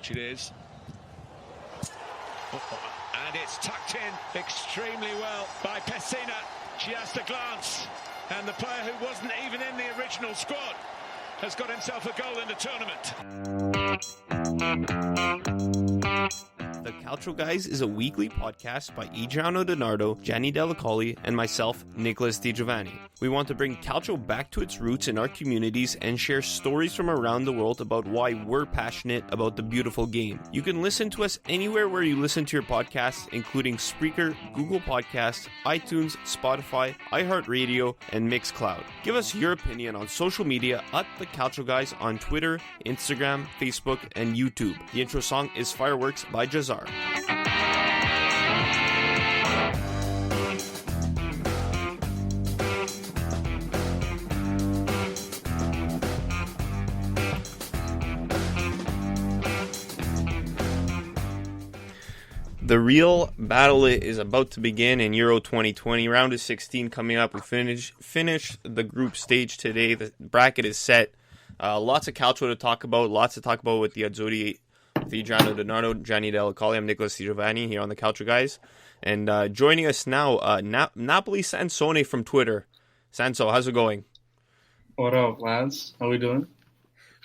which it is. And it's tucked in extremely well by Pessina. Just a glance. And the player who wasn't even in the original squad has got himself a goal in the tournament. The Calcio Guys is a weekly podcast by Adriano Donardo, Gianni Dellacoli, and myself, Nicholas Di Giovanni. We want to bring Calcio back to its roots in our communities and share stories from around the world about why we're passionate about the beautiful game. You can listen to us anywhere where you listen to your podcasts, including Spreaker, Google Podcasts, iTunes, Spotify, iHeart Radio, and Mixcloud. Give us your opinion on social media at The Calcio Guys on Twitter, Instagram, Facebook, and YouTube. The intro song is Fireworks by Jazar. The real battle is about to begin in Euro 2020. Round of 16 coming up. We finished the group stage today. The bracket is set. Lots of calcio to talk about. Lots to talk about with the Azzurri, with Adriano Donardo, Gianni Dellacoli. I'm Nicholas Di Giovanni here on the Calcio Guys. And joining us now, NapoliSansone from Twitter. Sanso, how's it going? What up, lads? How we doing?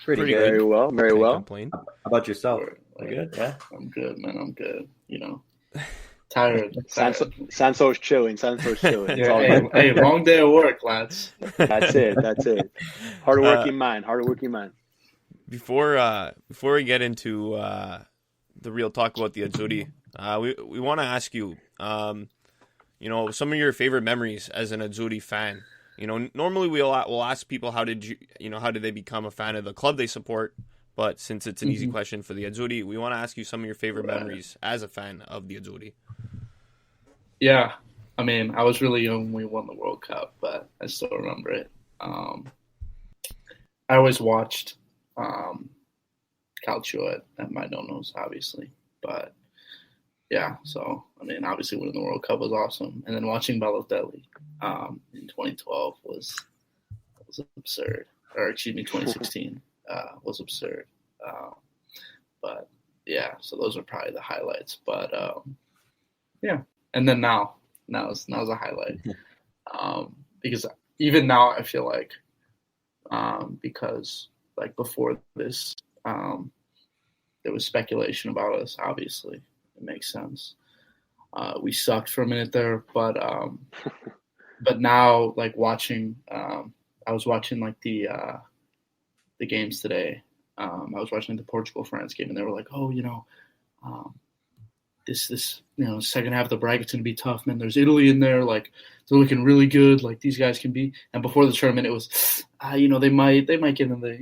Pretty good. Very well. Very Can't well. complain. How about yourself? Good. Yeah. I'm good, man. I'm good. You know, tired. Sanso's chilling. Yeah, hey, long day of work, lads. That's it. Hardworking man. Before we get into the real talk about the Azzurri, we want to ask you, some of your favorite memories as an Azzurri fan. You know, normally we'll ask people how did they become a fan of the club they support. But since it's an easy question for the Azzurri, we want to ask you some of your favorite memories as a fan of the Azzurri. Yeah, I mean, I was really young when we won the World Cup, but I still remember it. I always watched Calcio at my donos, obviously. But, yeah, so, I mean, obviously winning the World Cup was awesome. And then watching Balotelli in 2012 was absurd. Or, 2016. Was absurd. But yeah, so those are probably the highlights. But yeah, and then now is a highlight. Because even now I feel like because like before this there was speculation about us, obviously. It makes sense. We sucked for a minute there, but now like watching I was watching like the games today. I was watching the Portugal-France game, and they were like, "Oh, this second half of the bracket's gonna be tough, man. There's Italy in there, like they're looking really good. Like these guys can be." And before the tournament, it was, they might get in the,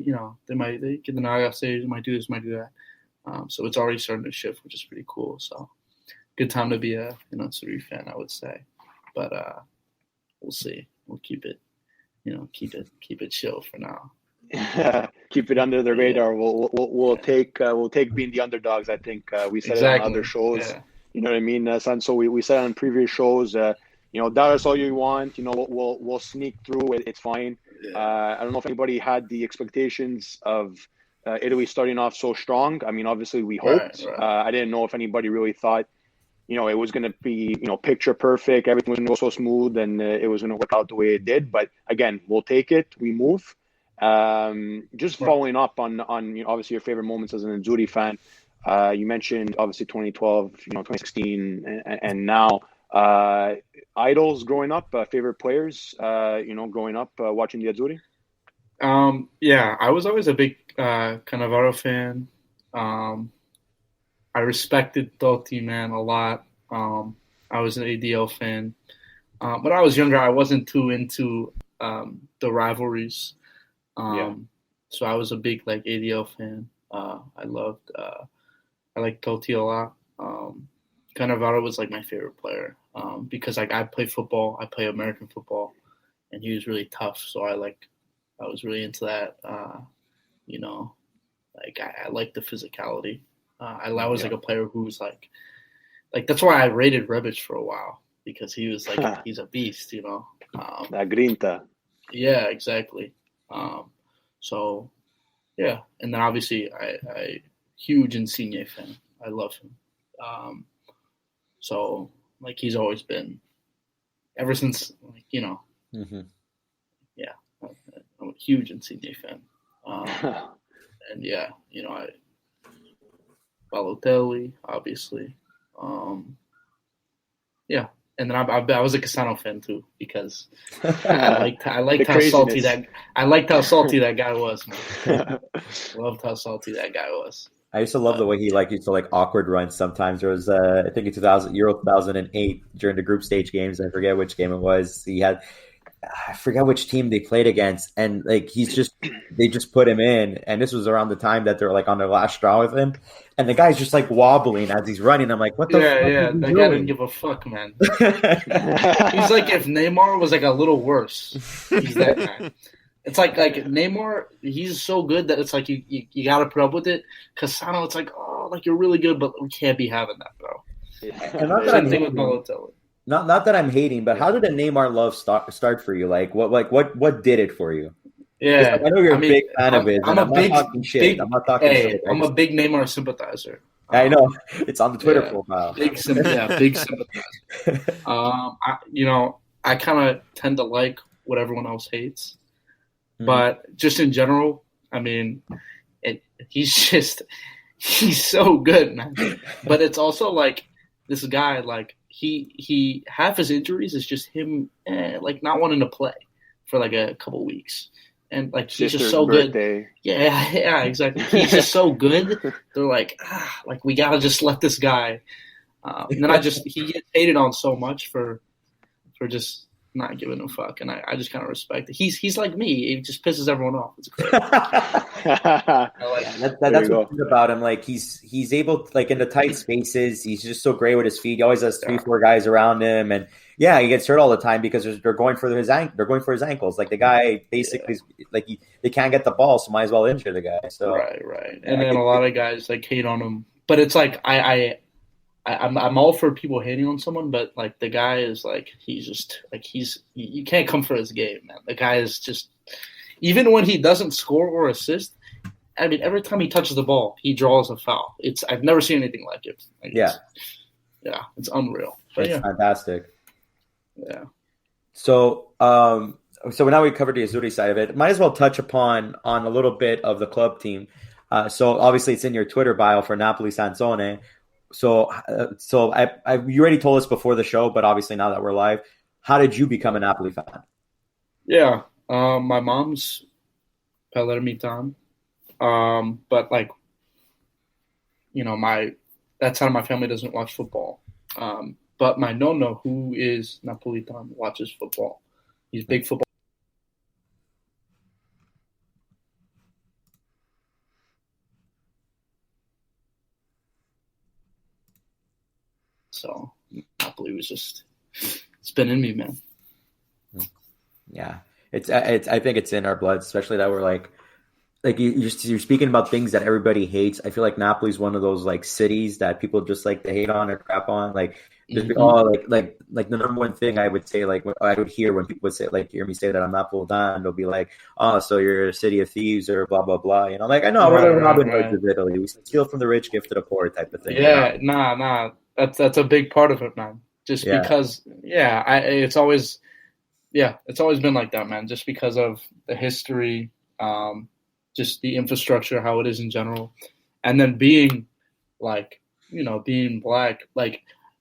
they get the knockout stage. They might do this, might do that. So it's already starting to shift, which is pretty cool. So good time to be a Azzurri fan, I would say. But we'll see. We'll keep it, keep it chill for now. Keep it under the radar. We'll take being the underdogs. I think we said it on other shows. Yeah. You know what I mean, son? So we said on previous shows. Doubt us all you want. We'll sneak through. It's fine. Yeah. I don't know if anybody had the expectations of Italy starting off so strong. I mean, obviously we hoped. Right. I didn't know if anybody really thought, it was going to be, picture perfect. Everything was going to go so smooth, and it was going to work out the way it did. But again, we'll take it. We move. Just following up on obviously your favorite moments as an Azzurri fan, you mentioned obviously 2012, 2016, and now idols growing up, favorite players, growing up watching the Azzurri. Yeah, I was always a big Cannavaro fan. I respected Totti, man, a lot. I was an ADL fan. When I was younger, I wasn't too into the rivalries. So I was a big ADL fan. I liked Totti a lot. Cannavaro was my favorite player because I play football. I play American football, and he was really tough. So I was really into that. I like the physicality. I was a player who was like that's why I rated Rebic for a while, because he was he's a beast, La grinta. Yeah, exactly. So yeah, and then obviously I huge Insigne fan. I love him. So like he's always been ever since like yeah, I'm a huge Insigne fan. And yeah, Balotelli, obviously. Yeah, and then I was a Cassano fan too because I liked how salty that guy was, man. Loved how salty that guy was. I used to love the way he used to awkward runs sometimes. There was I think in Euro 2008 during the group stage games, I forget which game it was. I forget which team they played against, and they just put him in, and this was around the time that they're on their last straw with him, and the guy's just wobbling as he's running. I'm like, what the fuck? Yeah, that guy didn't give a fuck, man. He's like if Neymar was a little worse. He's that guy. It's like Neymar, he's so good that it's you got to put up with it. Cassano, it's you're really good, but we can't be having that, bro. And not that I'm hating, not that I'm hating, but how did the Neymar love start for you? What did it for you? Yeah, I know you're a big fan of it. I'm not talking shit. I'm a big Neymar sympathizer. I know it's on the Twitter profile. Big sympathizer. I kind of tend to like what everyone else hates. But just in general, I mean, he's so good, man. But it's also this guy, he half his injuries is just him, not wanting to play for a couple weeks, and he's just so good. Yeah, exactly. He's just so good. They're we gotta just let this guy. And then he gets hated on so much for just not giving a fuck, and I just kind of respect it. He's like me. He just pisses everyone off. It's great. That's what good about him. He's able to, in the tight spaces, he's just so great with his feet. He always has 3-4 guys around him, and yeah, he gets hurt all the time because they're going for his ankles. The guy basically they can't get the ball, so might as well injure the guy. So right. And then a lot of guys hate on him, but it's I'm all for people hating on someone, but the guy is he's just you can't come for his game, man. The guy is just, even when he doesn't score or assist, I mean, every time he touches the ball, he draws a foul. I've never seen anything like it. It's unreal. But it's fantastic. Yeah. So now we covered the Azzurri side of it. Might as well touch on a little bit of the club team. So obviously it's in your Twitter bio for NapoliSansone. So you already told us before the show, but obviously now that we're live, how did you become a Napoli fan? Yeah, my mom's Palermitan, but that side of my family doesn't watch football. But my nonno, who is Napolitan, watches football. He's a big football. So Napoli was it's been in me, man. Yeah, it's I think it's in our blood, especially that we're you're speaking about things that everybody hates. I feel like Napoli's one of those cities that people just to hate on or crap on. The number one thing I would say, what I would hear when people would say, hear me say that I'm Napolitan, they'll be oh, so you're a city of thieves or blah blah blah. I know we're the Robin Hoods of Italy. We steal from the rich, give to the poor type of thing. Yeah, nah. That's a big part of it, man. Just because, it's always been like that, man. Just because of the history, just the infrastructure, how it is in general, and then being being black,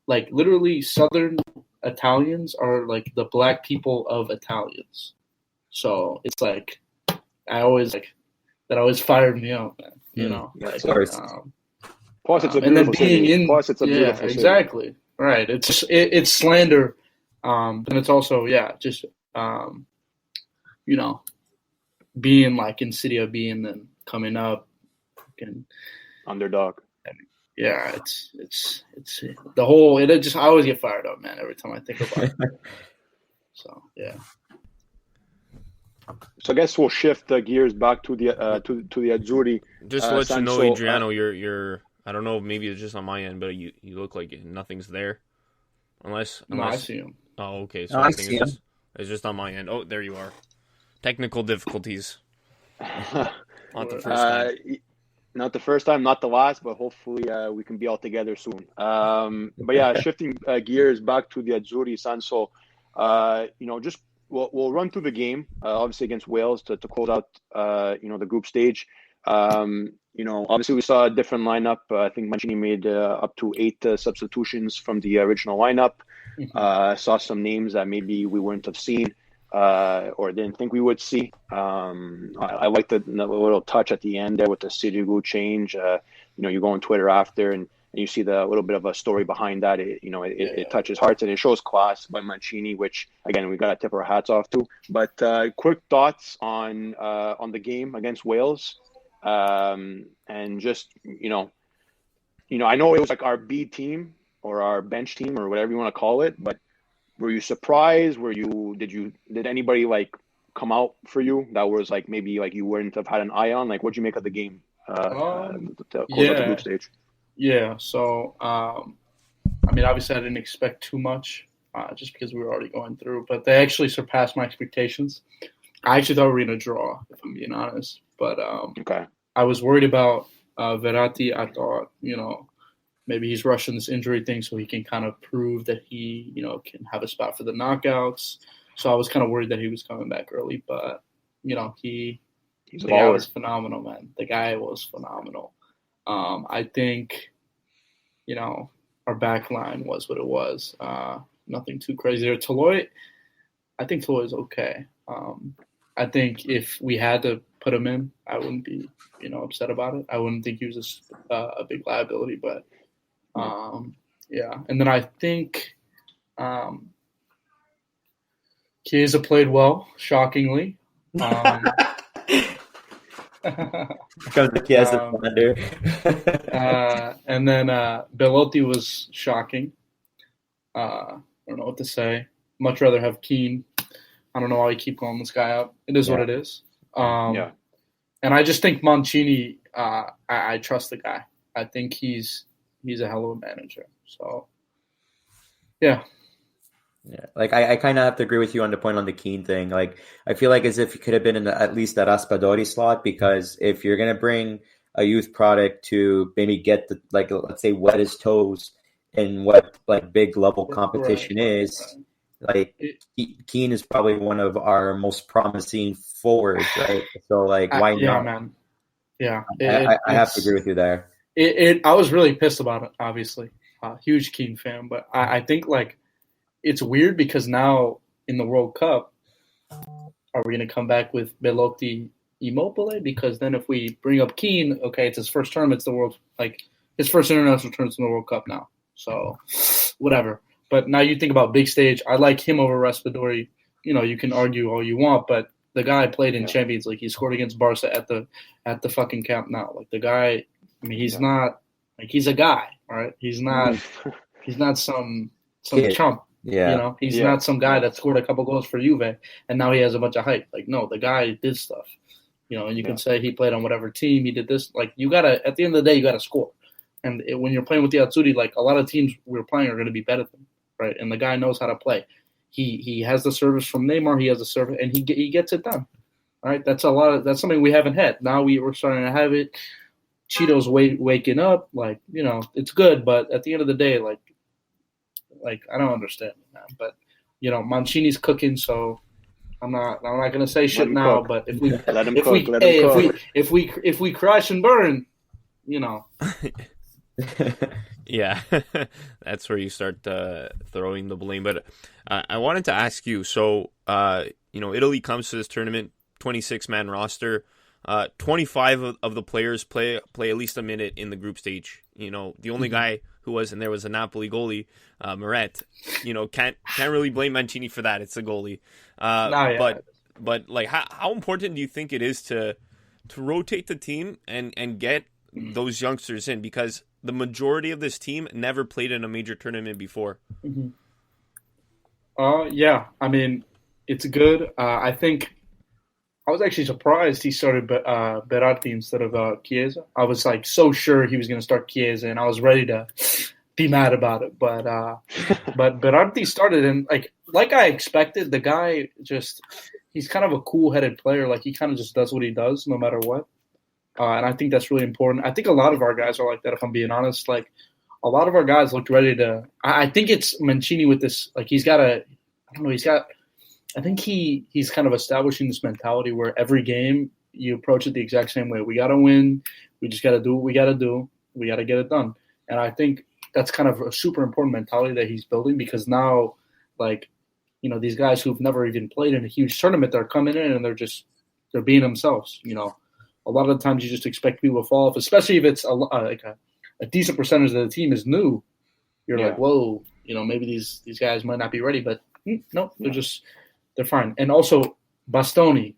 literally Southern Italians are the black people of Italians. So it's that always fired me up, man. Of course. Plus, it's a beautiful city. Plus, it's a beautiful city. Exactly. Right. It's slander, and it's also just being in City of Being and coming up, and underdog. And it's the whole. I always get fired up, man, every time I think about it. So yeah. So I guess we'll shift the gears back to the Azzurri. Just to let you know, Adriano, you're. I don't know, maybe it's just on my end, but you look like nothing's there. Unless no, I see him. Oh, okay. So I think it's just on my end. Oh, there you are. Technical difficulties. Not the first time. Not the first time, not the last, but hopefully we can be all together soon. But yeah, shifting gears back to the Azzurri-Sanso, just we'll run through the game, obviously against Wales to close out, the group stage. Obviously we saw a different lineup. I think Mancini made up to 8 substitutions from the original lineup. Saw some names that maybe we wouldn't have seen or didn't think we would see. I like the little touch at the end there with the Sirigu change. You go on Twitter after and you see the little bit of a story behind that. It touches hearts and it shows class by Mancini, which again we gotta tip our hats off to. But quick thoughts on the game against Wales, and just I know it was like our B team or our bench team or whatever you want to call it, but were you surprised? Did anybody like come out for you that was like maybe like you wouldn't have had an eye on? Like, what'd you make of the game to close out the group stage? Yeah, so obviously I didn't expect too much just because we were already going through, but they actually surpassed my expectations. I actually thought we were going to draw, if I'm being honest, but okay. I was worried about Verratti. I thought, maybe he's rushing this injury thing so he can kind of prove that he, can have a spot for the knockouts. So I was kind of worried that he was coming back early, but, the guy was phenomenal, man. The guy was phenomenal. I think, our back line was what it was. Nothing too crazy there. I think Toloy is okay. I think if we had to put him in, I wouldn't be, upset about it. I wouldn't think he was a big liability, but yeah. And then I think Chiesa played well, shockingly. Comes the Chiesa thunder. And then Belotti was shocking. I don't know what to say. Much rather have Keane. I don't know why you keep calling this guy out. It is what it is. And I just think Mancini, I trust the guy. I think he's a hell of a manager. So, yeah. Yeah, like I kind of have to agree with you on the point on the Keane thing. Like I feel like as if he could have been in at least that Raspadori slot, because if you're gonna bring a youth product to maybe get the let's say wet his toes in what like big level competition is, like Keane is probably one of our most promising forwards, right? So like why not? Yeah, man. Yeah, I have to agree with you there. I was really pissed about it. Obviously, huge Keane fan, but I think like. It's weird because now in the World Cup, are we going to come back with Belotti Immobile? Because then if we bring up Keane, okay, it's his first term. It's his first international term in the World Cup now. So whatever. But now you think about big stage. I like him over Raspadori. You can argue all you want, but the guy played in Champions League. He scored against Barca at the fucking Camp Nou. Like the guy, he's not like he's a guy, all right? He's not some chump. Yeah. He's not some guy that scored a couple goals for Juve and now he has a bunch of hype. Like, no, the guy did stuff. And you can say he played on whatever team, he did this. Like, you gotta at the end of the day, you gotta score. And when you're playing with the Azzurri, like a lot of teams we're playing are gonna be better than him, right? And the guy knows how to play. He has the service from Neymar, he has the service, and he gets it done. All right, that's something we haven't had. Now we're starting to have it. Cheeto's waking up, like it's good, but at the end of the day, like I don't understand it, man. But Mancini's cooking, so I'm not gonna say shit now. Cook. But if we let him cook. If we crash and burn, Yeah, that's where you start throwing the blame. But I wanted to ask you. So Italy comes to this tournament, 26-man roster. 25 of the players play at least a minute in the group stage. The only guy who wasn't there was a Napoli goalie, Meret. Can't really blame Mancini for that. It's a goalie. But like, how important do you think it is to rotate the team and get those youngsters in? Because the majority of this team never played in a major tournament before. Mm-hmm. Yeah. I mean, it's good. I think I was actually surprised he started Berardi instead of Chiesa. I was like so sure he was going to start Chiesa, and I was ready to be mad about it. But Berardi started, and like I expected, the guy he's kind of a cool-headed player. Like he kind of just does what he does no matter what. And I think that's really important. I think a lot of our guys are like that, if I'm being honest. Like, a lot of our guys looked ready to – I think it's Mancini with this – like, he's got a – I don't know, he's got – I think he's kind of establishing this mentality where every game you approach it the exact same way. We got to win. We just got to do what we got to do. We got to get it done. And I think that's kind of a super important mentality that he's building, because now, like, you know, these guys who've never even played in a huge tournament, they're coming in and they're being themselves. You know, a lot of the times you just expect people to fall off, especially if it's a decent percentage of the team is new. You're like, whoa, you know, maybe these guys might not be ready, but no, they're fine. And also Bastoni,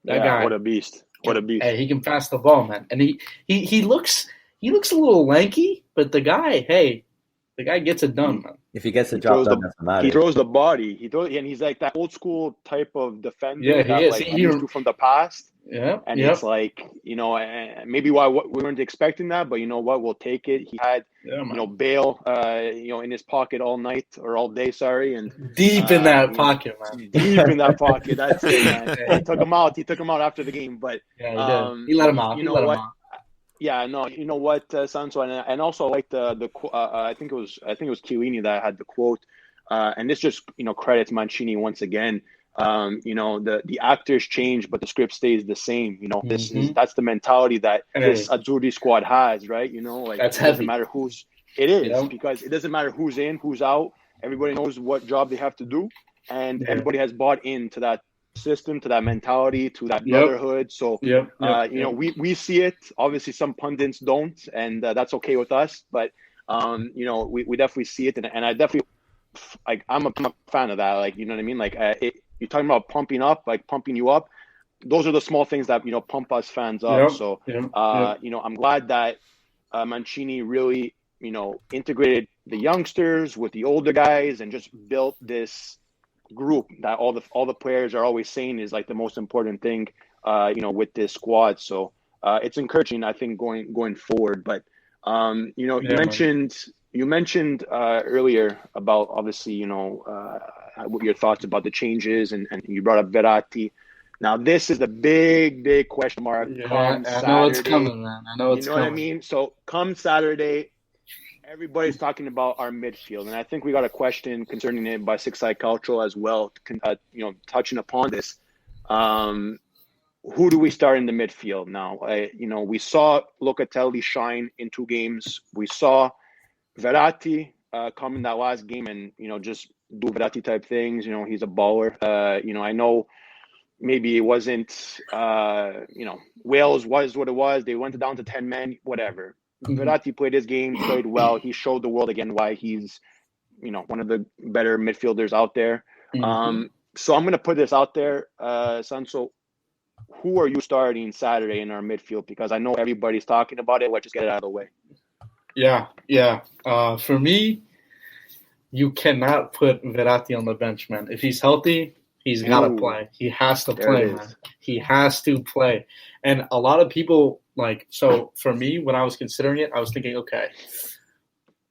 that guy, what a beast! What a beast! Hey, he can pass the ball, man, and he looks a little lanky, but the guy gets it done, man. If he gets the job done, doesn't matter. He throws the body. And he's like that old school type of defender. Yeah, he is. Like, used to from the past. Yeah, and it's like, you know, maybe why we weren't expecting that, but you know what, we'll take it. He had, you know, Bale, you know, in his pocket all night or all day. Sorry, and deep in that pocket, man. Deep in that pocket. That's it, man. He took him out. He took him out after the game, but he did. He let him out. You know what? Yeah, no, you know what, Sanso, and also like the I think it was Chiellini that had the quote, and this just, you know, credits Mancini once again. You know, the actors change, but the script stays the same. You know, that's the mentality that this Azzurri squad has, right? You know, like, that's it doesn't matter because it doesn't matter who's in, who's out. Everybody knows what job they have to do, and everybody has bought into that system, to that mentality, to that brotherhood. So, you know, we see it. Obviously, some pundits don't, and that's okay with us. But you know, we definitely see it, and I definitely, like, I'm a fan of that. Like, you know what I mean? Like, you're talking about pumping you up. Those are the small things that, you know, pump us fans up. So, you know, I'm glad that Mancini really, you know, integrated the youngsters with the older guys and just built this group that all the players are always saying is like the most important thing, you know, with this squad. So it's encouraging, I think, going forward. But you know, you mentioned earlier about, obviously, you know, what your thoughts about the changes, and you brought up Verratti. Now this is the big question mark. I know it's coming, man. I know it's coming. You know what I mean? So come Saturday, everybody's talking about our midfield, and I think we got a question concerning it by Six Side Calcio as well. You know, touching upon this, who do we start in the midfield now? You know, we saw Locatelli shine in 2 games. We saw Verratti come in that last game and, you know, just do Verratti type things. You know, he's a baller. You know, I know maybe it wasn't. You know, Wales was what it was. They went down to 10 men. Whatever. Verratti played his game, played well. He showed the world again why he's, you know, one of the better midfielders out there. So I'm going to put this out there, Sanso. Who are you starting Saturday in our midfield? Because I know everybody's talking about it. Let's just get it out of the way. Yeah. For me, you cannot put Verratti on the bench, man. If he's healthy, he's got to play. He has to play, man. He has to play. And a lot of people, like, so for me, when I was considering it, I was thinking, okay,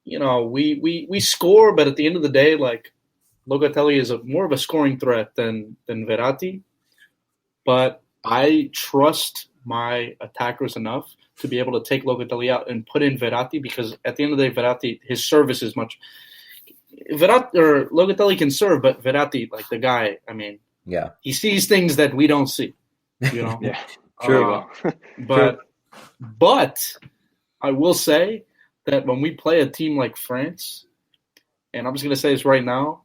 you know, we score, but at the end of the day, like, Locatelli is more of a scoring threat than Verratti. But I trust my attackers enough to be able to take Locatelli out and put in Verratti, because at the end of the day, Verratti, his service is much. Locatelli can serve, but Veratti, like, the guy, I mean, he sees things that we don't see, you know. True. But I will say that when we play a team like France, and I'm just going to say this right now,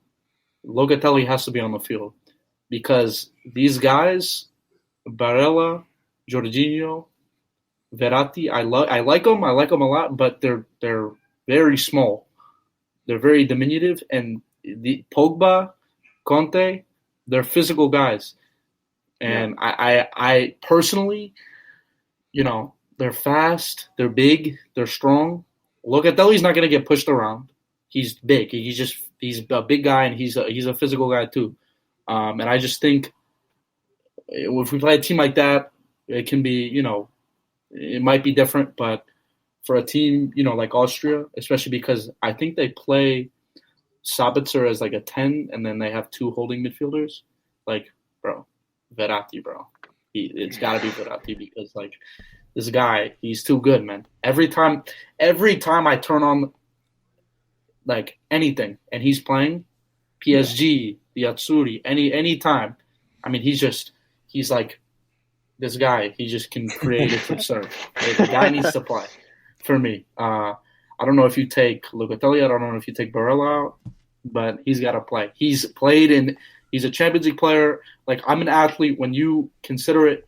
Locatelli has to be on the field, because these guys, Barella, Jorginho, Verratti, I like them a lot, but they're very small. They're very diminutive, and the Pogba, Conte, they're physical guys. And I personally, you know, they're fast, they're big, they're strong. Locatelli's not going to get pushed around. He's big. He's a big guy, and he's a physical guy too. And I just think if we play a team like that, it can be, you know, it might be different, but for a team, you know, like Austria, especially because I think they play Sabitzer as like a 10, and then they have 2 holding midfielders. Like, bro, Verratti, bro. It's got to be Verratti, because, like, this guy, he's too good, man. Every time I turn on like anything and he's playing PSG, the Azzurri, any time. I mean, he's like this guy. He just can create it from serve. The guy needs to play for me. I don't know if you take Locatelli. I don't know if you take Barella out, but he's got to play. He's a Champions League player. Like, I'm an athlete. When you consider it,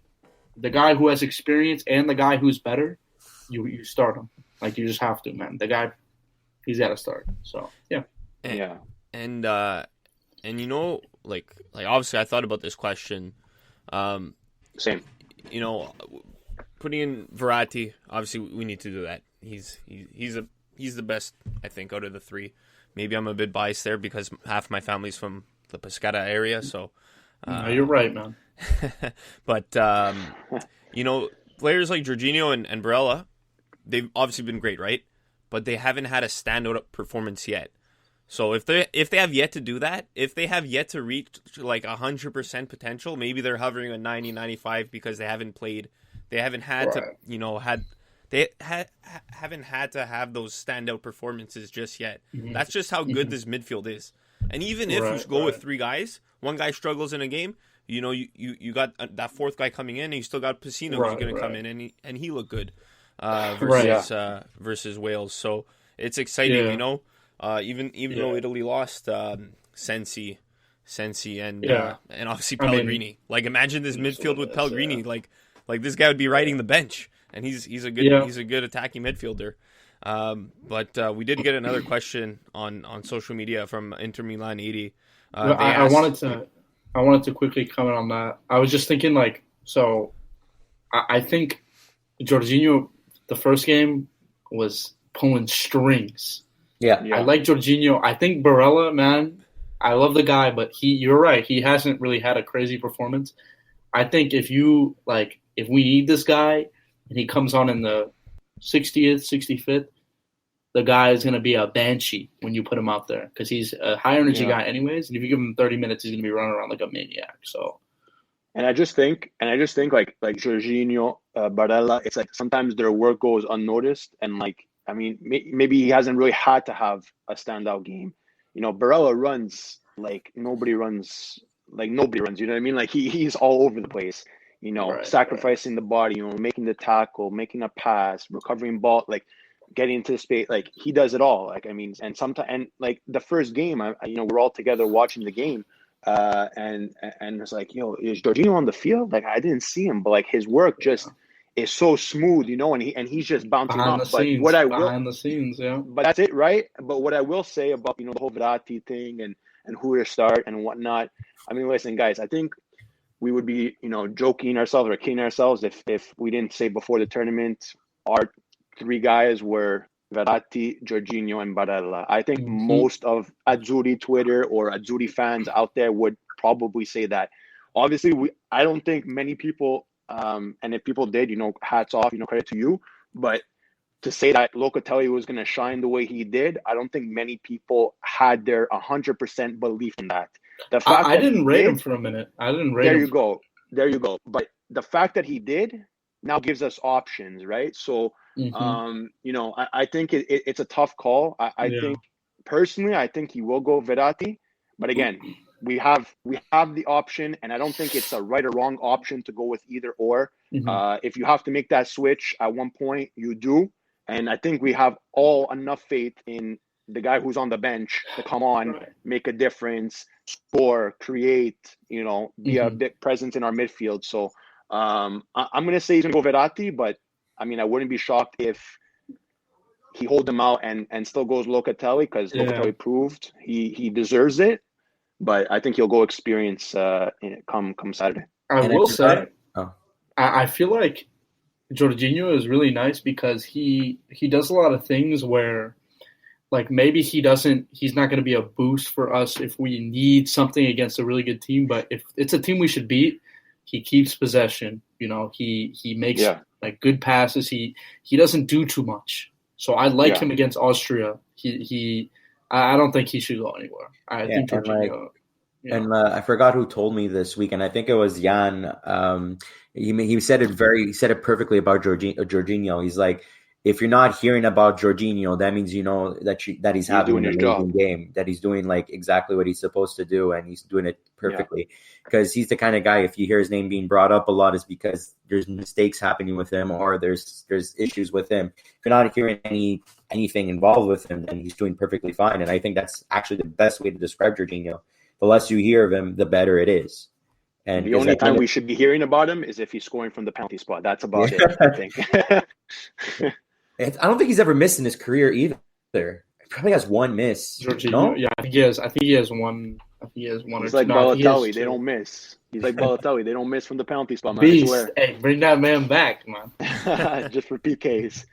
the guy who has experience and the guy who's better, you start him. Like, you just have to, man. The guy, he's got to start. So, yeah. And you know, like obviously I thought about this question. Same. You know, putting in Verratti, obviously we need to do that. He's the best, I think, out of the three. Maybe I'm a bit biased there because half my family's from the Pescara area, so no, you're right, man. But you know, players like Jorginho and Barella, they've obviously been great, right? But they haven't had a standout performance yet. So if they have yet to do that, if they have yet to reach like 100% potential, maybe they're hovering at 90, 95 because they haven't played. They haven't had to, you know, haven't had to have those standout performances just yet. Mm-hmm. That's just how good this midfield is. And even if you go with three guys, one guy struggles in a game, you know, you got that fourth guy coming in, and you still got Pacino who's going to come in, and he looked good versus Wales. So it's exciting, you know. Even though Italy lost Sensi and obviously Pellegrini. Like, imagine this midfield with Pellegrini. Like this guy would be riding the bench, and he's a good attacking midfielder. But we did get another question on social media from Inter Milan 80. I wanted to quickly comment on that. I was just thinking, like, so I think Jorginho, the first game, was pulling strings. Yeah. I like Jorginho. I think Barella, man, I love the guy, but you're right. He hasn't really had a crazy performance. I think if we need this guy and he comes on in the 60th, 65th, the guy is going to be a banshee when you put him out there because he's a high energy guy anyways. And if you give him 30 minutes, he's going to be running around like a maniac. So, and I just think like Jorginho, Barella, it's like sometimes their work goes unnoticed, and like, I mean, maybe he hasn't really had to have a standout game. You know, Barella runs like nobody runs. You know what I mean? Like he's all over the place. You know, sacrificing the body. You know, making the tackle, making a pass, recovering ball, like getting into the space. Like he does it all. Like, I mean, and sometimes, and like the first game, we're all together watching the game, and it's like, is Jorginho on the field? Like, I didn't see him, but like his work just is so smooth, you know, and he's just bouncing behind off. Behind the scenes, yeah. But that's it, right? But what I will say about, the whole Verratti thing and who to start and whatnot. I mean, listen, guys, I think we would be, joking ourselves or kidding ourselves if we didn't say before the tournament our three guys were Verratti, Jorginho, and Barella. I think most of Azzurri Twitter or Azzurri fans out there would probably say that. Obviously, I don't think many people. And if people did, hats off, credit to you. But to say that Locatelli was going to shine the way he did, I don't think many people had their 100% belief in that. The fact I didn't rate him for a minute. I didn't rate him. There you go. But the fact that he did now gives us options, right? So, I think it's a tough call. I think, personally, I think he will go Verratti. But again, we have the option, and I don't think it's a right or wrong option to go with either or. If you have to make that switch at one point, you do. And I think we have all enough faith in the guy who's on the bench to come on, make a difference, score, create, be a big presence in our midfield. So I'm going to say he's going to go Verratti, but I mean, I wouldn't be shocked if he holds him out and still goes Locatelli, because Locatelli proved he deserves it. But I think he'll go experience come Saturday. I will say, I feel like Jorginho is really nice because he does a lot of things where, like, maybe he's not going to be a boost for us if we need something against a really good team. But if it's a team we should beat, he keeps possession. He makes like good passes. He doesn't do too much. So I like him against Austria. I don't think he should go anywhere. I think Jorginho. And I forgot who told me this week, and I think it was Jan. He said it perfectly about Jorginho. He's like, if you're not hearing about Jorginho, that means you know that he's having an amazing game, that he's doing like exactly what he's supposed to do, and he's doing it perfectly. Because he's the kind of guy, if you hear his name being brought up a lot, is because there's mistakes happening with him or there's issues with him. If you're not hearing anything involved with him, then he's doing perfectly fine. And I think that's actually the best way to describe Jorginho. The less you hear of him, the better it is. And the only time we should be hearing about him is if he's scoring from the penalty spot. That's about it, I think. I don't think he's ever missed in his career either. He probably has one miss. No? Yeah, I think he has one. He's like Balotelli. They don't miss. He's like Balotelli. They don't miss from the penalty spot, man. Beast. Hey, bring that man back, man. Just for PKs.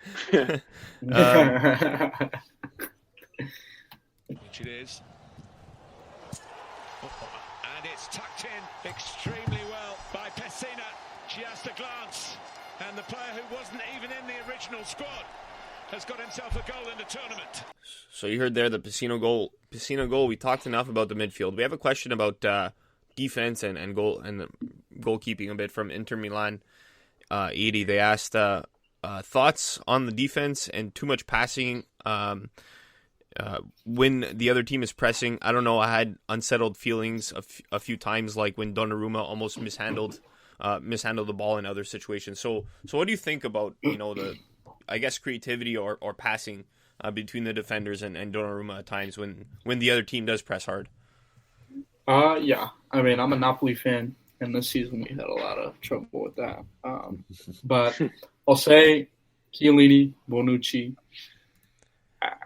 Which it is. And it's tucked in extremely well by Pessina. Just a glance. And the player who wasn't even in the original squad has got himself a goal in the tournament. So you heard there the Pessina goal. We talked enough about the midfield. We have a question about defense and goal and goalkeeping a bit from Inter Milan. 80. They asked thoughts on the defense and too much passing when the other team is pressing. I don't know. I had unsettled feelings a few times, like when Donnarumma almost mishandled the ball in other situations. So what do you think about the, I guess, creativity or passing between the defenders and Donnarumma at times when the other team does press hard? Yeah. I mean, I'm a Napoli fan, and this season we had a lot of trouble with that. But I'll say Chiellini, Bonucci.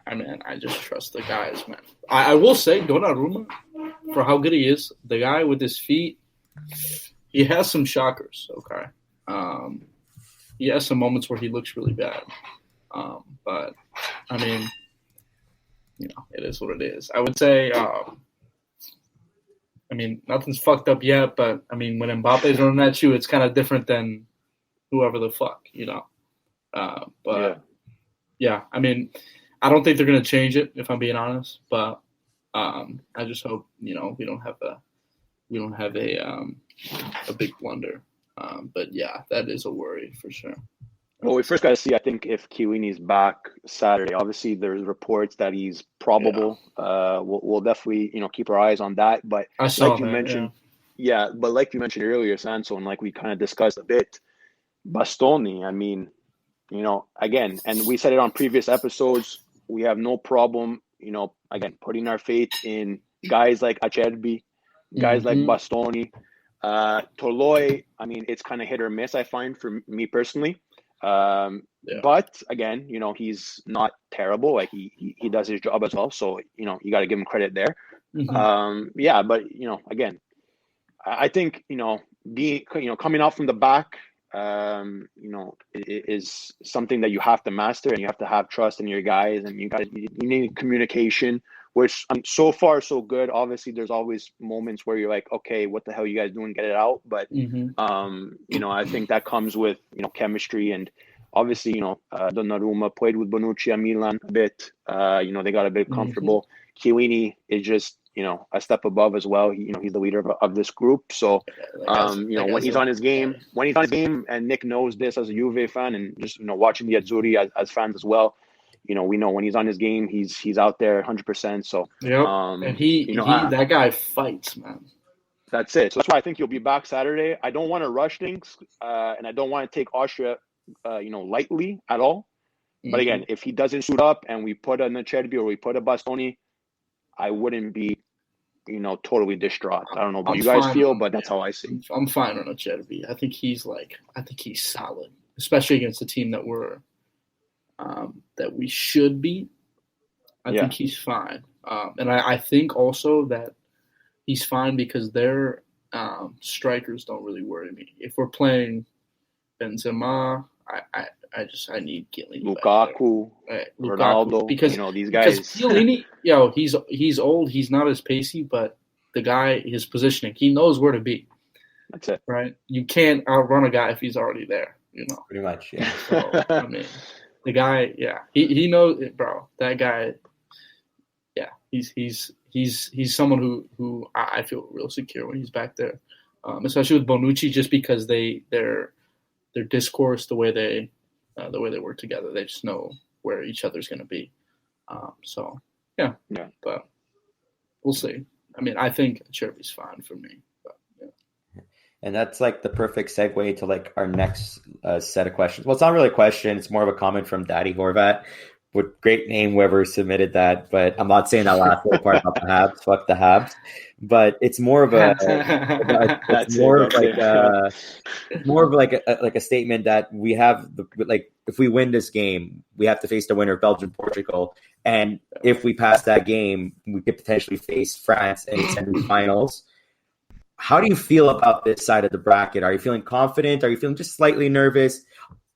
I mean, I just trust the guys, man. I will say Donnarumma, for how good he is, the guy with his feet, he has some shockers, okay? He has some moments where he looks really bad. But, I mean, it is what it is. I would say, I mean, nothing's fucked up yet, but, I mean, when Mbappe's running at you, it's kind of different than whoever the fuck, But, yeah, I mean, I don't think they're going to change it, if I'm being honest. But I just hope, we don't have a big blunder. But yeah, that is a worry for sure. Well, we first got to see, I think, if Chiellini's back Saturday. Obviously, there's reports that he's probable. Yeah. We'll definitely, keep our eyes on that. But like you mentioned, but like you mentioned earlier, Sansone, and like we kind of discussed a bit, Bastoni. I mean, again, and we said it on previous episodes. We have no problem, again, putting our faith in guys like Acerbi, guys like Bastoni. Toloi, I mean, it's kind of hit or miss, I find, for me personally. But again, he's not terrible. Like he does his job as well. So, you got to give him credit there. But, again, I think, being, coming out from the back, is something that you have to master, and you have to have trust in your guys, and you need communication, which so far so good. Obviously, there's always moments where you're like, okay, what the hell are you guys doing? Get it out. But I think that comes with chemistry, and obviously Donnarumma played with Bonucci at Milan a bit. They got a bit comfortable. Chiellini is just a step above as well. He's the leader of this group. So, when he's on his game, and Nick knows this as a Juve fan, and just watching the Azzurri as fans as well. We know when he's on his game, he's out there 100%. So, and he that guy fights, man. That's it. So that's why I think he'll be back Saturday. I don't want to rush things, and I don't want to take Austria, lightly at all. But again, if he doesn't suit up and we put a Acerbi or we put a Bastoni, I wouldn't be, totally distraught. I don't know how you guys feel, but that's how I see. I'm fine on Acerbi. I think he's solid, especially against the team that we should beat. I think he's fine. And I think also that he's fine because their strikers don't really worry me. If we're playing Benzema, I need Chiellini. Lukaku, Ronaldo, because these guys. Because Chiellini, he's old. He's not as pacey, but the guy, his positioning, he knows where to be. That's it. Right? You can't outrun a guy if he's already there. Pretty much, yeah. So, I mean, the guy, he knows it, bro. That guy, he's someone who I feel real secure when he's back there. especially with Bonucci, just because their discourse, the way they work together, they just know where each other's going to be. So yeah, but we'll see. I mean, I think Chervy's fine for me. But, yeah. And that's like the perfect segue to like our next set of questions. Well, it's not really a question; it's more of a comment from Daddy Horvat. With great name, whoever submitted that, but I'm not saying that last little part about the Habs. Fuck the Habs. But it's more of a, more of like a statement that we have like if we win this game, we have to face the winner of Belgium, Portugal, and if we pass that game, we could potentially face France in the semifinals. How do you feel about this side of the bracket? Are you feeling confident? Are you feeling just slightly nervous?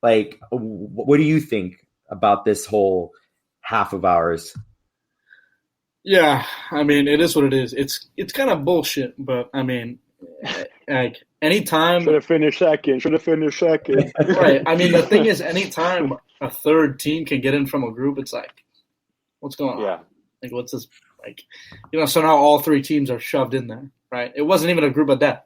Like, what do you think about this whole half of ours? Yeah, I mean, it is what it is. It's kind of bullshit, but I mean, like anytime should have finished second. Right. I mean, the thing is, anytime a third team can get in from a group, it's like, what's going on? Yeah. Like, what's this? Like, so now all three teams are shoved in there, right? It wasn't even a group of death.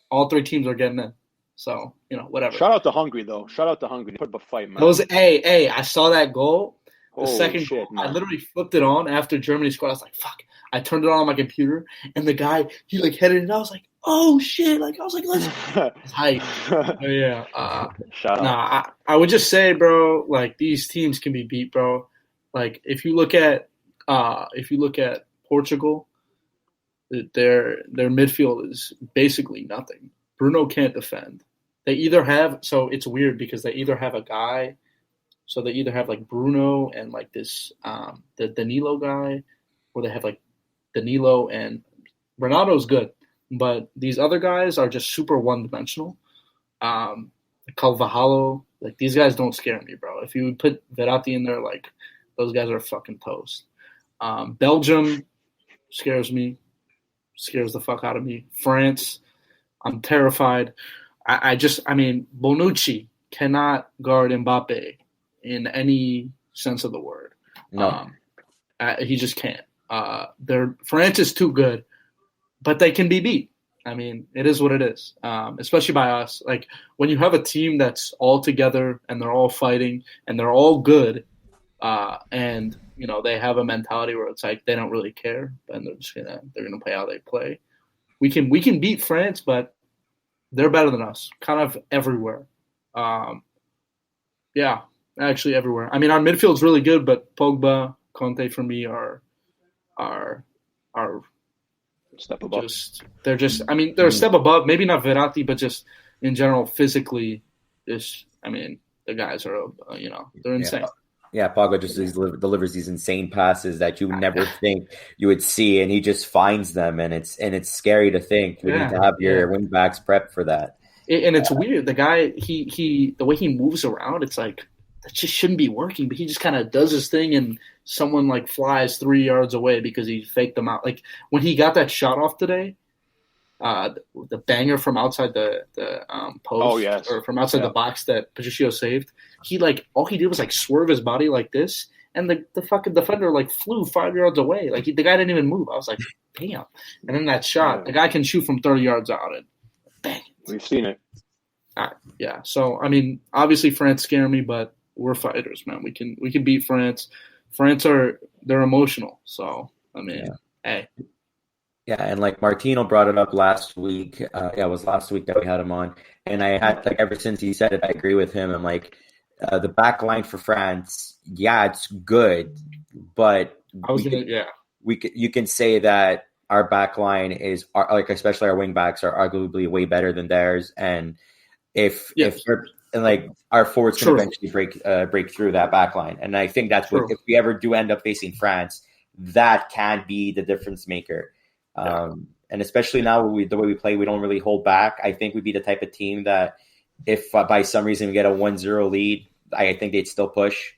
All three teams are getting in. So, whatever. Shout out to Hungary, though. Shout out to Hungary. Put up a fight, man. I saw that goal. The second shit, goal, man. I literally flipped it on after Germany scored. I was like, fuck. I turned it on my computer, and the guy, he, like, headed it. I was like, oh, shit. Like, I was like, let's it's hype. Yeah. Shout out. I would just say, bro, like, these teams can be beat, bro. Like, if you look at Portugal, their midfield is basically nothing. Bruno can't defend. They either have – so it's weird because they either have a guy – so they either have, like, Bruno and, like, this the Danilo guy, or they have, like, Danilo and – Ronaldo's good, but these other guys are just super one-dimensional. Carvalho, like, these guys don't scare me, bro. If you put Verratti in there, like, those guys are fucking toast. Belgium scares the fuck out of me. France, I'm terrified. I mean, Bonucci cannot guard Mbappe in any sense of the word. No. He just can't. France is too good, but they can be beat. I mean, it is what it is, especially by us. Like, when you have a team that's all together and they're all fighting and they're all good, and they have a mentality where it's like they don't really care, and they're gonna play how they play. We can beat France, but they're better than us, kind of everywhere. Yeah, actually everywhere. I mean, our midfield's really good, but Pogba, Conte for me are step above. They're a step above. Maybe not Verratti, but just in general, physically, the guys are they're insane. Yeah, Pogba just delivers these insane passes that you never think you would see, and he just finds them, and it's scary to think. You need to have your wing backs prepped for that. And it's weird. The guy, he the way he moves around, it's like that just shouldn't be working, but he just kind of does his thing, and someone like flies 3 yards away because he faked them out. Like when he got that shot off today, the banger from outside the post, or from outside the box that Patricio saved. He all he did was swerve his body like this, and the fucking defender flew 5 yards away. The guy didn't even move. I was like, damn. And then that shot, the guy can shoot from 30 yards out, and bang. We've seen it. Yeah. So I mean, obviously France scare me, but we're fighters, man. We can beat France. They're emotional. So I mean, hey. Yeah, and Martino brought it up last week. It was last week that we had him on, and I had ever since he said it, I agree with him. I'm the back line for France, it's good, but you can say that our back line is especially our wing backs are arguably way better than theirs, and if our forwards can eventually break through that back line, and I think that's what if we ever do end up facing France, that can be the difference maker. And especially now the way we play, we don't really hold back. I think we'd be the type of team that if by some reason we get a 1-0 lead, I think they'd still push.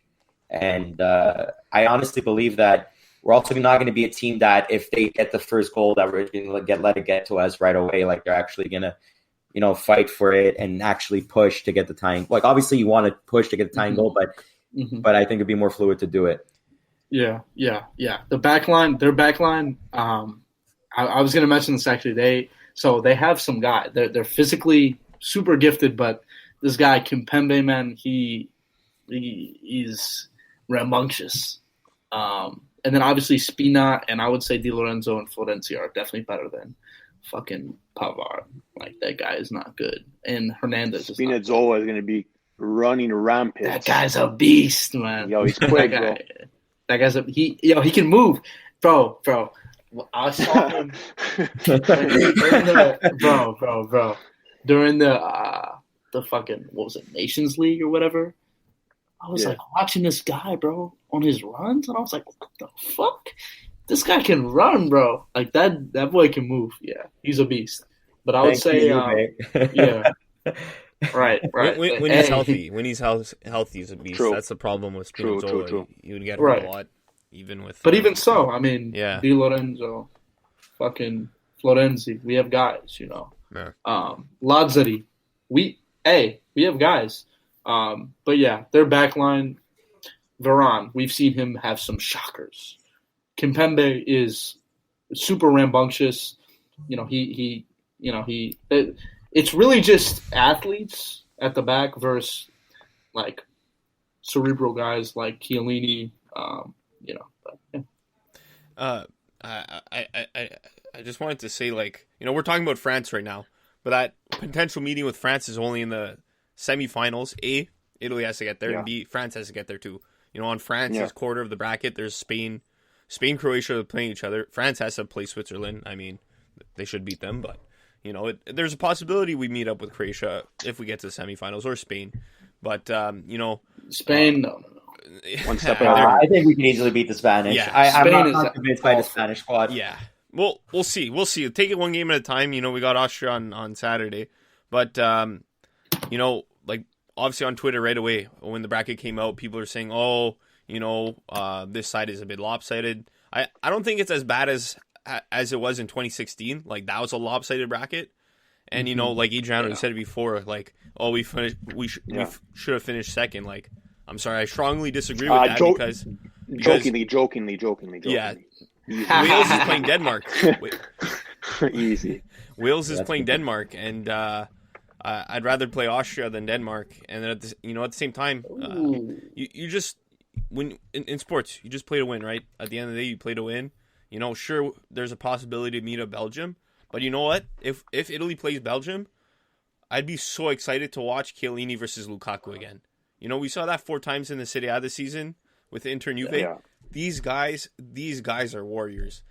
And I honestly believe that we're also not going to be a team that if they get the first goal that we're going to let it get to us right away. They're actually going to, fight for it and actually push to get the tying. Obviously you want to push to get the tying goal, but I think it'd be more fluid to do it. Yeah. Their back line, I was going to mention this actually. So they have some guy. They're physically super gifted, but this guy Kimpembe, man, he's rambunctious. And then obviously Spina and I would say Di Lorenzo and Florenzi are definitely better than fucking Pavard. Like, that guy is not good. And Hernandez is Spinazzola is going to be running rampant. That guy's a beast, man. Yo, he's quick, bro. That guy's he can move. Bro. I saw him during the fucking, what was it, Nations League or whatever. I was like watching this guy, bro, on his runs, and I was like, what the fuck? This guy can run, bro. Like, that boy can move. Yeah, he's a beast. But I would say, yeah. Right. When he's healthy, he's a beast. True. That's the problem with Spinazzola. True. You would get him a lot, even with. But even so, I mean, yeah. Di Lorenzo, fucking Florenzi, we have guys, you know. Yeah. Lazzari, we have guys. But yeah, their back line, Varane, we've seen him have some shockers. Kimpembe is super rambunctious. You know, it's really just athletes at the back versus like cerebral guys like Chiellini. You know, but, yeah. I just wanted to say, like, you know, we're talking about France right now, but that potential meeting with France is only in the semifinals. A, Italy has to get there, and B, France has to get there too. You know, on France's quarter of the bracket, there's Spain, Croatia are playing each other. France has to play Switzerland. I mean, they should beat them, but you know, there's a possibility we meet up with Croatia if we get to the semifinals, or Spain. But you know, Spain, no. One step I think we can easily beat the Spanish. Yeah. I'm not convinced by the Spanish squad. Yeah. Well, we'll see. Take it one game at a time. You know, we got Austria on Saturday. But, you know, like, obviously on Twitter right away, when the bracket came out, people are saying, oh, you know, this side is a bit lopsided. I don't think it's as bad as it was in 2016. Like, that was a lopsided bracket. And, you know, like Adriano said it before, like, oh, we should have finished second. Like, I'm sorry, I strongly disagree with that because jokingly. Yeah. Wales is playing Denmark. Easy. Wales is playing Denmark, and I'd rather play Austria than Denmark. And then at the same time, you just in sports, you just play to win, right? At the end of the day, you play to win. You know, sure, there's a possibility to meet up Belgium, but you know what? If Italy plays Belgium, I'd be so excited to watch Chiellini versus Lukaku again. You know, we saw that 4 times in the Serie A this season with Inter and Juve. Yeah. These guys are warriors,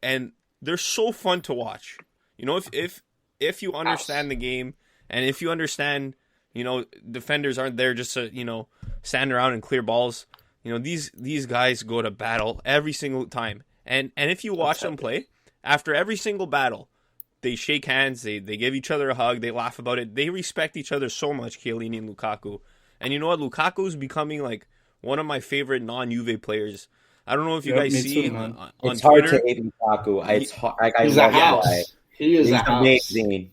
and they're so fun to watch. You know, if you understand the game, and if you understand, you know, defenders aren't there just to, you know, stand around and clear balls. You know, these guys go to battle every single time, and if you watch them play, after every single battle, they shake hands, they give each other a hug, they laugh about it, they respect each other so much, Chiellini and Lukaku. And you know what? Lukaku is becoming like one of my favorite non-Juve players. I don't know if you guys see on it's Twitter. Hard to hate Lukaku. It's hard. He's a house. He is a amazing.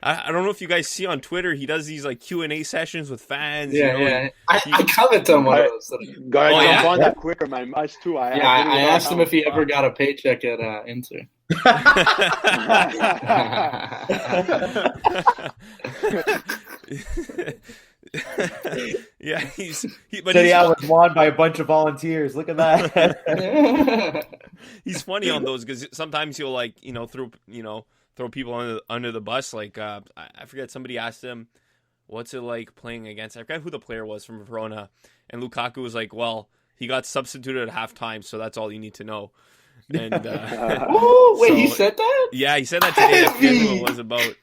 I don't know if you guys see on Twitter. He does these like Q&A sessions with fans. Yeah, you know, yeah. I comment on one of those. Guys, jump on that quicker, man. Us too. I asked him if he ever got a paycheck at Inter. Yeah, but he was won by a bunch of volunteers. Look at that. He's funny on those because sometimes he'll like throw people under the bus. Like I forget, somebody asked him, "What's it like playing against?" I forget who the player was from Verona, and Lukaku was like, "Well, he got substituted at halftime, so that's all you need to know." And wait, he said that? Yeah, he said that today. I forget who it was about.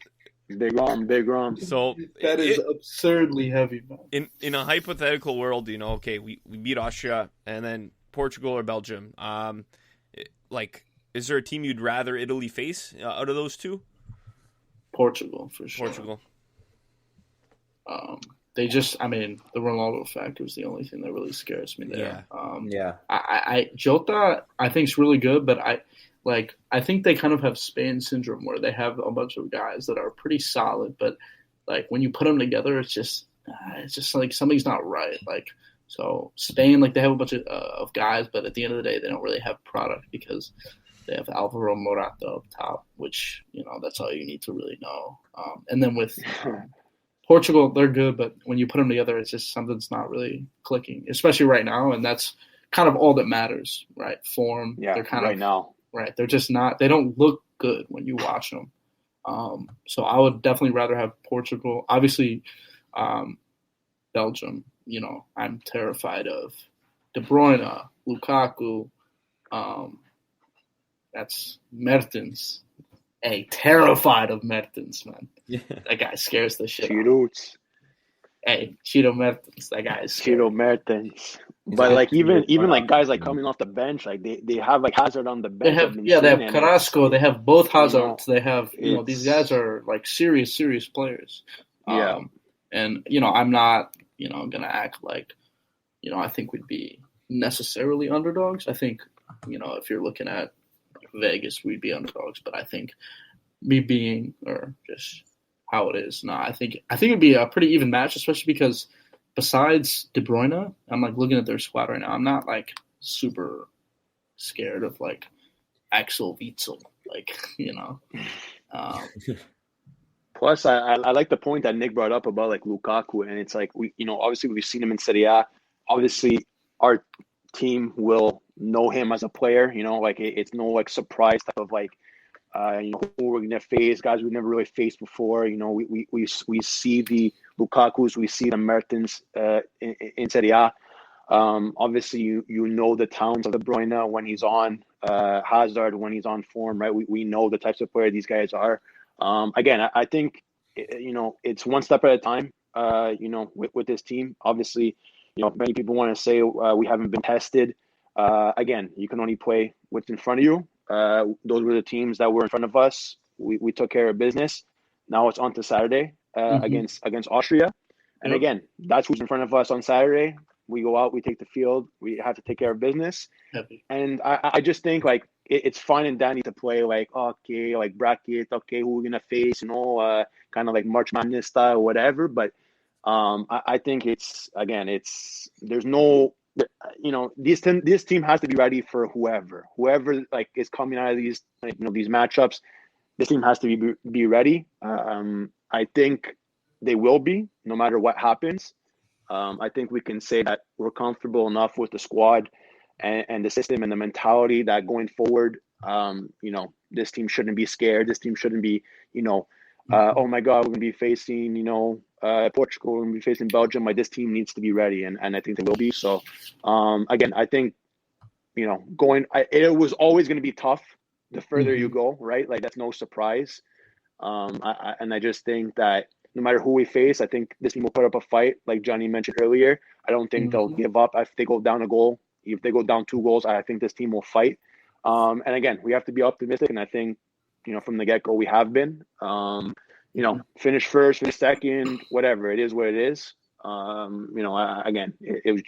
Big Rom. So that is absurdly heavy, man. In a hypothetical world, you know, okay, we beat Austria and then Portugal or Belgium. Is there a team you'd rather Italy face out of those two? Portugal, for sure. Portugal. The Ronaldo factor is the only thing that really scares me there. Jota, I think is really good, but I think they kind of have Spain syndrome where they have a bunch of guys that are pretty solid, but like when you put them together, it's just like something's not right. Like, so Spain, like they have a bunch of guys, but at the end of the day, they don't really have product because They have Alvaro Morata up top, which, that's all you need to really know. And then with Portugal, they're good, but when you put them together, it's just something's not really clicking, especially right now. And that's kind of all that matters, right? Form. Yeah, they're kind right of, now. Right. They're just not – they don't look good when you watch them. So I would definitely rather have Portugal. Obviously, Belgium, I'm terrified of De Bruyne, Lukaku. That's Mertens. Hey, terrified of Mertens, man. Yeah. That guy scares the shit out of me. Hey, Cheeto Mertens. That guy is scary. Cheeto Mertens. But like even like guys like coming off the bench, like they have like Hazard on the bench. They have Carrasco. They have both Hazards. They have these guys are like serious players. Yeah. And I'm not gonna act like I think we'd be necessarily underdogs. I think if you're looking at Vegas, we'd be underdogs. But I think me being or just how it is, I think it'd be a pretty even match, especially because besides De Bruyne, I'm like looking at their squad right now. I'm not like super scared of like Axel Witsel, Plus, I like the point that Nick brought up about like Lukaku, and it's like we obviously we've seen him in Serie A. Obviously, our team will know him as a player. Like it's no like surprise type of like who we're gonna face, guys we've never really faced before. We see the Lukakus, we see the Mertens in Serie A. Obviously, you know the talents of De Bruyne when he's on, Hazard when he's on form, right? We know the types of player these guys are. Again, I think it's one step at a time. With this team, obviously, many people want to say we haven't been tested. Again, you can only play what's in front of you. Those were the teams that were in front of us. We took care of business. Now it's on to Saturday against Austria. And again, that's who's in front of us on Saturday. We go out, we take the field, we have to take care of business. Heavy. And I just think like it's fine and dandy to play like, okay, like bracket, okay, who we're going to face, kind of like March Madness style, whatever. But I think there's no, this team has to be ready for whoever like is coming out of these these matchups. This team has to be ready. I think they will be, no matter what happens. I think we can say that we're comfortable enough with the squad and the system and the mentality that going forward, this team shouldn't be scared. This team shouldn't be, oh my God, we're going to be facing, Portugal, we're going to be facing Belgium. Like this team needs to be ready, and I think they will be. So, again, I think, it was always going to be tough the further you go, right? Like that's no surprise. I just think that no matter who we face, I think this team will put up a fight. Like Johnny mentioned earlier, I don't think they'll give up if they go down a goal. If they go down 2 goals, I think this team will fight. And again, we have to be optimistic, and I think, from the get-go, we have been. Finish first, finish second, whatever. It is what it is. Again, it was,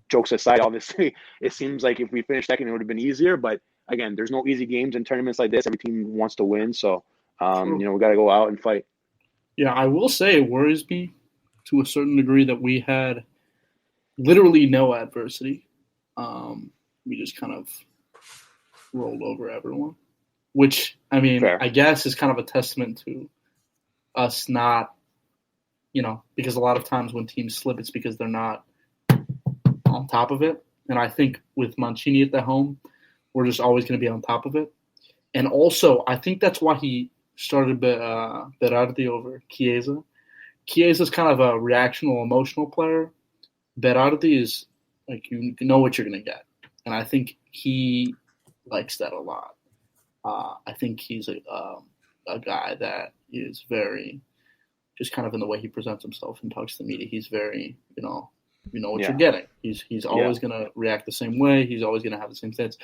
jokes aside, obviously, it seems like if we finished second, it would have been easier. But again, there's no easy games in tournaments like this. Every team wants to win. So, we got to go out and fight. Yeah, I will say it worries me to a certain degree that we had literally no adversity. We just kind of rolled over everyone, which, Fair. I guess is kind of a testament to us not, because a lot of times when teams slip, it's because they're not on top of it. And I think with Mancini at the helm, we're just always going to be on top of it. And also, I think that's why he started Berardi over Chiesa. Chiesa's kind of a reactional, emotional player. Berardi is like you know what you're going to get, and I think he likes that a lot. I think he's a guy that is very just kind of in the way he presents himself and talks to the media. He's very you know what you're getting. He's always going to react the same way. He's always going to have the same sense,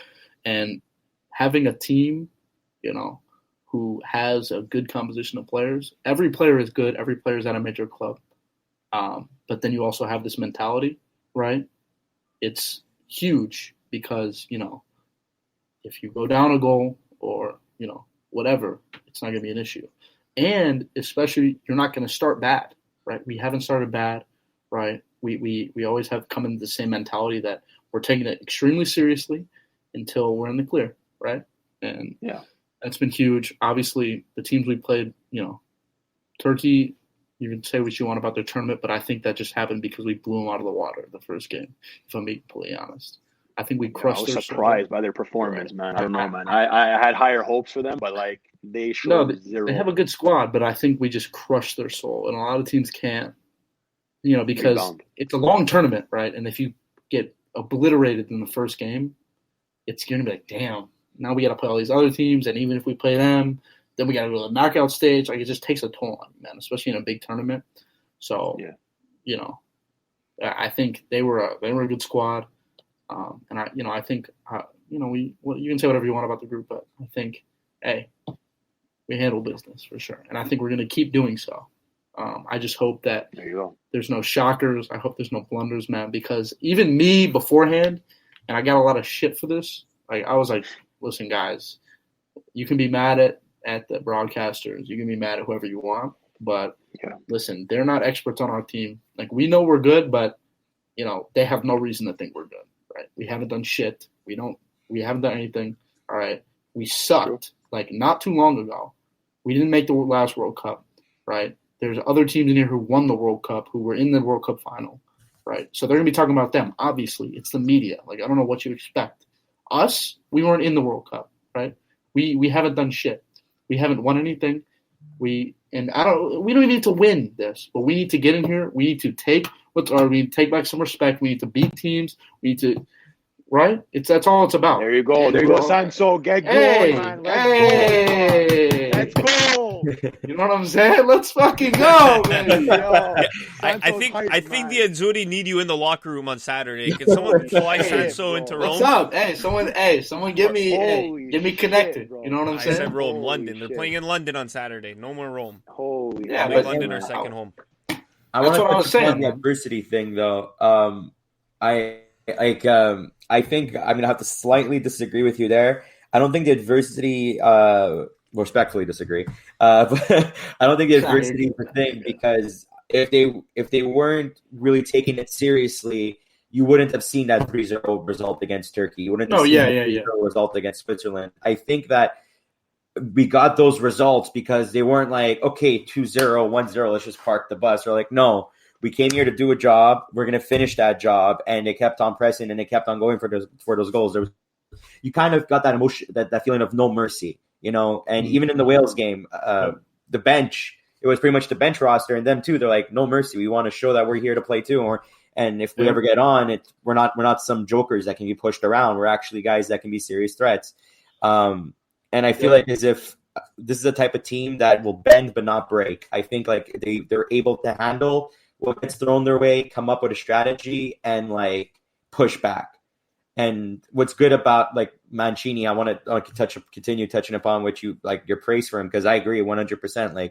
and having a team, who has a good composition of players. Every player is good. Every player is at a major club. But then you also have this mentality, right? It's huge because, if you go down a goal or, whatever, it's not going to be an issue. And especially you're not going to start bad, right? We haven't started bad, right? We always have come into the same mentality that we're taking it extremely seriously until we're in the clear, right? and that's been huge. Obviously, the teams we played, Turkey, you can say what you want about their tournament, but I think that just happened because we blew them out of the water the first game, if I'm being completely honest. I think we crushed their I was surprised by their performance, man. I don't know, man. I had higher hopes for them, but, they showed zero. They have a good squad, but I think we just crushed their soul, and a lot of teams can't, because it's a long tournament, right? And if you get obliterated in the first game, it's going to be like, damn, now we got to play all these other teams, and even if we play them, then we got to go to the knockout stage. It just takes a toll on you, man, especially in a big tournament. So, I think they were a good squad, and I think you can say whatever you want about the group, but I think, hey, we handle business for sure, and I think we're going to keep doing so. I just hope that there's no shockers. I hope there's no blunders, man, because even me beforehand, and I got a lot of shit for this. I was like, listen, guys, you can be mad at the broadcasters. You can be mad at whoever you want, but listen, they're not experts on our team. We know we're good, but they have no reason to think we're good, right? We haven't done shit. We haven't done anything. All right. We sucked not too long ago. We didn't make the last World Cup, right? There's other teams in here who won the World Cup, who were in the World Cup final, right? So they're going to be talking about them. Obviously, it's the media. I don't know what you expect. Us, we weren't in the World Cup, right? We haven't done shit. We haven't won anything. We don't even need to win this, but we need to get in here. We need to take we need to take back some respect. We need to beat teams. We need to, right? That's all it's about. There you go. There you go, Sanso. Get going, man. Let's go. You know what I'm saying? Let's fucking go, baby. I think the Azzurri need you in the locker room on Saturday. Can someone fly Sanso into Rome? What's up? Someone get me connected. You know what I'm saying? I said Rome, London. They're playing in London on Saturday. No more Rome. But London our second home. That's what I was saying. The adversity thing, though. I think I'm gonna have to slightly disagree with you there. I don't think the adversity. Respectfully disagree. But I don't think the adversity is the thing, because if they weren't really taking it seriously, you wouldn't have seen that 3-0 result against Turkey. You wouldn't have seen that 3-0 result against Switzerland. I think that we got those results because they weren't like, okay, 2-0, 1-0, let's just park the bus. They're like, no, we came here to do a job. We're going to finish that job. And they kept on pressing and they kept on going for those goals. You kind of got that emotion, that feeling of no mercy. And even in the Wales game, the bench, it was pretty much the bench roster, and them too. They're like, no mercy. We want to show that we're here to play too. And if we ever get on, we're not some jokers that can be pushed around. We're actually guys that can be serious threats. And I feel like as if this is a type of team that will bend but not break. I think they're able to handle what gets thrown their way, come up with a strategy, and push back. And what's good about Mancini, I want to continue touching upon what you your praise for him, because I agree 100%.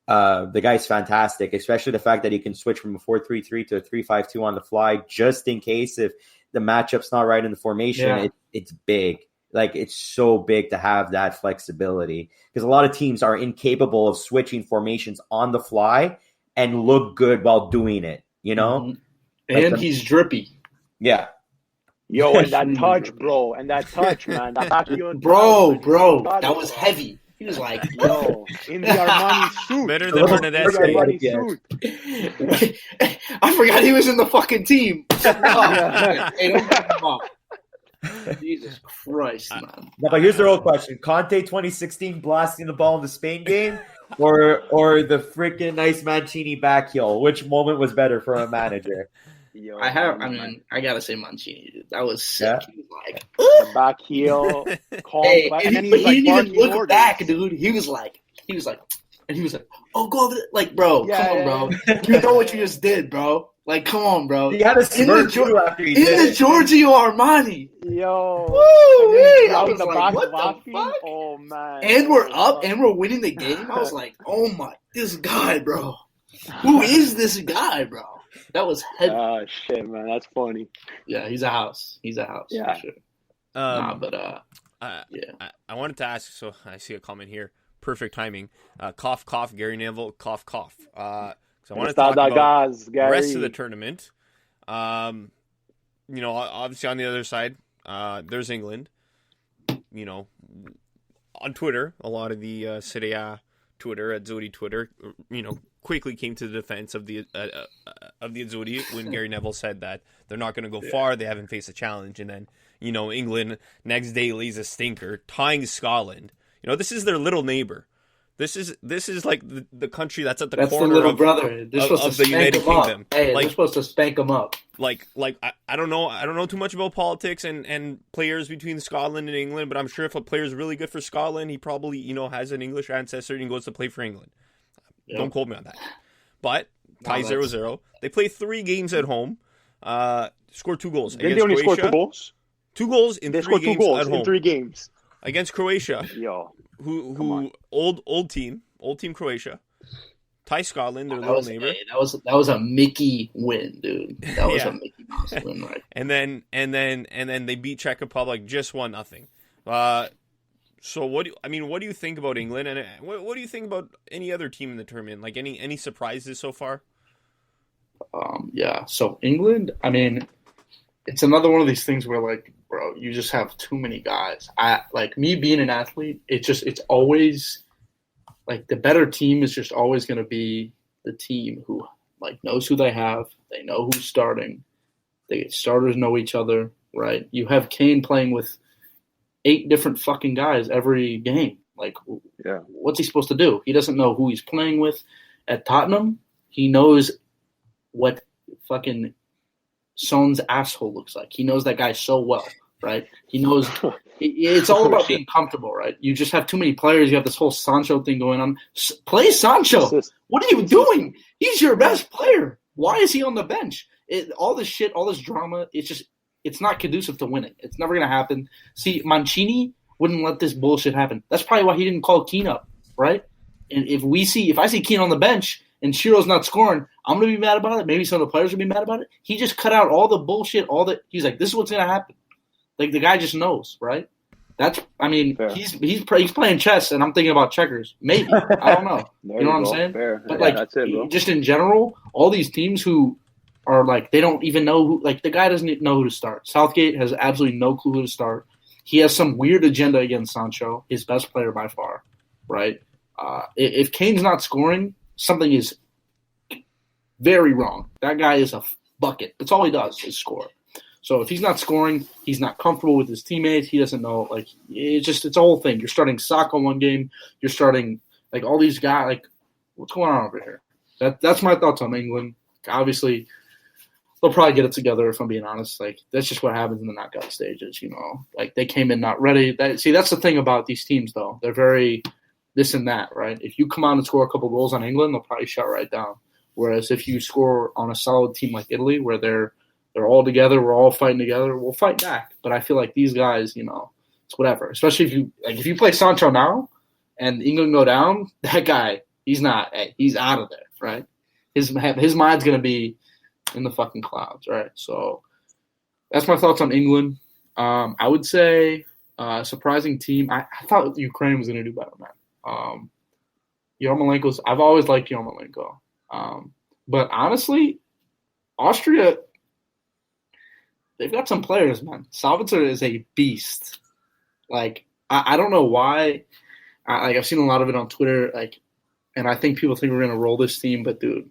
The guy's fantastic, especially the fact that he can switch from a 4-3-3 to a 3-5-2 on the fly, just in case if the matchup's not right in the formation. Yeah. It's big. It's so big to have that flexibility, because a lot of teams are incapable of switching formations on the fly and look good while doing it. Mm-hmm. And he's drippy. Yeah. Yo, and that touch, bro. And that touch, man. That bro. That was heavy. He was like, yo, in the Armani suit. Better than Bernadette. Suit. I forgot he was in the fucking team. Hey, don't get him up. Jesus Christ, man. No, but here's the real question. Conte 2016 blasting the ball in the Spain game, or the freaking nice Mancini back heel? Which moment was better for a manager? Yo, I gotta say Mancini, dude. That was sick. Yeah. He was like, the back heel, calm, but he didn't even look back, dude. He was like, oh, go over there. Bro, come on, bro. You know what you just did, bro. Come on, bro. He had a smirk after he did it. In the Giorgio Armani. Yo. Woo-wee. I was like, what the fuck? Oh, man. And we're up, and we're winning the game. I was like, oh, my, this guy, bro. Who is this guy, bro? That was heavy. Oh, shit, man. That's funny. Yeah, he's a house. Yeah. For sure. I wanted to ask, so I see a comment here. Perfect timing. Cough, cough, Gary Neville, cough, cough. So I want to talk about the rest of the tournament. Obviously on the other side, there's England. on Twitter, a lot of the Serie A Twitter, at Zodi Twitter, quickly came to the defense of the Azzurri when Gary Neville said that they're not going to go far, they haven't faced a challenge, and then, England next day lays a stinker, tying Scotland. This is their little neighbor. This is like the country that's at the corner the little of, brother. They're supposed of to the United Kingdom. Hey, they're supposed to spank them up. I don't know too much about politics and players between Scotland and England, but I'm sure if a player is really good for Scotland, he probably has an English ancestor and goes to play for England. Yep. Don't quote me on that. But tie 0-0. They play 3 games at home. Scored 2 goals. Didn't they only score 2 goals? 2 goals in 3 games at home. In 3 games against Croatia. Yo, who old team Croatia. Tie Scotland, their little neighbor. Hey, that was a Mickey win, dude. That was a Mickey Mouse win, right? and then they beat Czech Republic just 1-0. So what do you think about England, and what do you think about any other team in the tournament? Like any surprises so far? So England, it's another one of these things where, like, bro, you just have too many guys. Me being an athlete, it's always like the better team is just always going to be the team who knows who they have. They know who's starting. Starters know each other, right? You have Kane playing with 8 different fucking guys every game. What's he supposed to do? He doesn't know who he's playing with. At Tottenham, he knows what fucking Son's asshole looks like. He knows that guy so well, right? He knows it's all about being comfortable, right? You just have too many players. You have this whole Sancho thing going on. Play Sancho. What are you doing? He's your best player. Why is he on the bench? All this shit, all this drama, it's not conducive to winning. It's never going to happen. See, Mancini wouldn't let this bullshit happen. That's probably why he didn't call Keane up, right? And if I see Keane on the bench and Chiro's not scoring, I'm going to be mad about it. Maybe some of the players will be mad about it. He just cut out all the bullshit, he's like, this is what's going to happen. Like, the guy just knows, right? He's playing chess, and I'm thinking about checkers. Maybe. I don't know. You know what I'm saying? Fair. But, that's it, bro. Just in general, all these teams who are, they don't even know who – the guy doesn't know who to start. Southgate has absolutely no clue who to start. He has some weird agenda against Sancho, his best player by far, right? If Kane's not scoring, something is very wrong. That guy is a bucket. That's all he does is score. So if he's not scoring, he's not comfortable with his teammates. He doesn't know. It's a whole thing. You're starting Saka one game. You're starting all these guys. What's going on over here? That's my thoughts on England. Obviously, they'll probably get it together. If I'm being honest, that's just what happens in the knockout stages. They came in not ready. That's the thing about these teams, though. They're very this and that, right? If you come out and score a couple goals on England, they'll probably shut right down. Whereas if you score on a solid team like Italy, where they're all together, we're all fighting together, we'll fight back. But I feel like these guys, it's whatever. Especially if you play Sancho now and England go down, that guy, he's out of there, right? His mind's going to be in the fucking clouds, right? So that's my thoughts on England. I would say surprising team. I thought Ukraine was going to do better, man. Yarmolenko's. I've always liked Yarmolenko. But honestly, Austria, they've got some players, man. Salvatore is a beast. I don't know why. I've seen a lot of it on Twitter, and I think people think we're going to roll this team, but dude.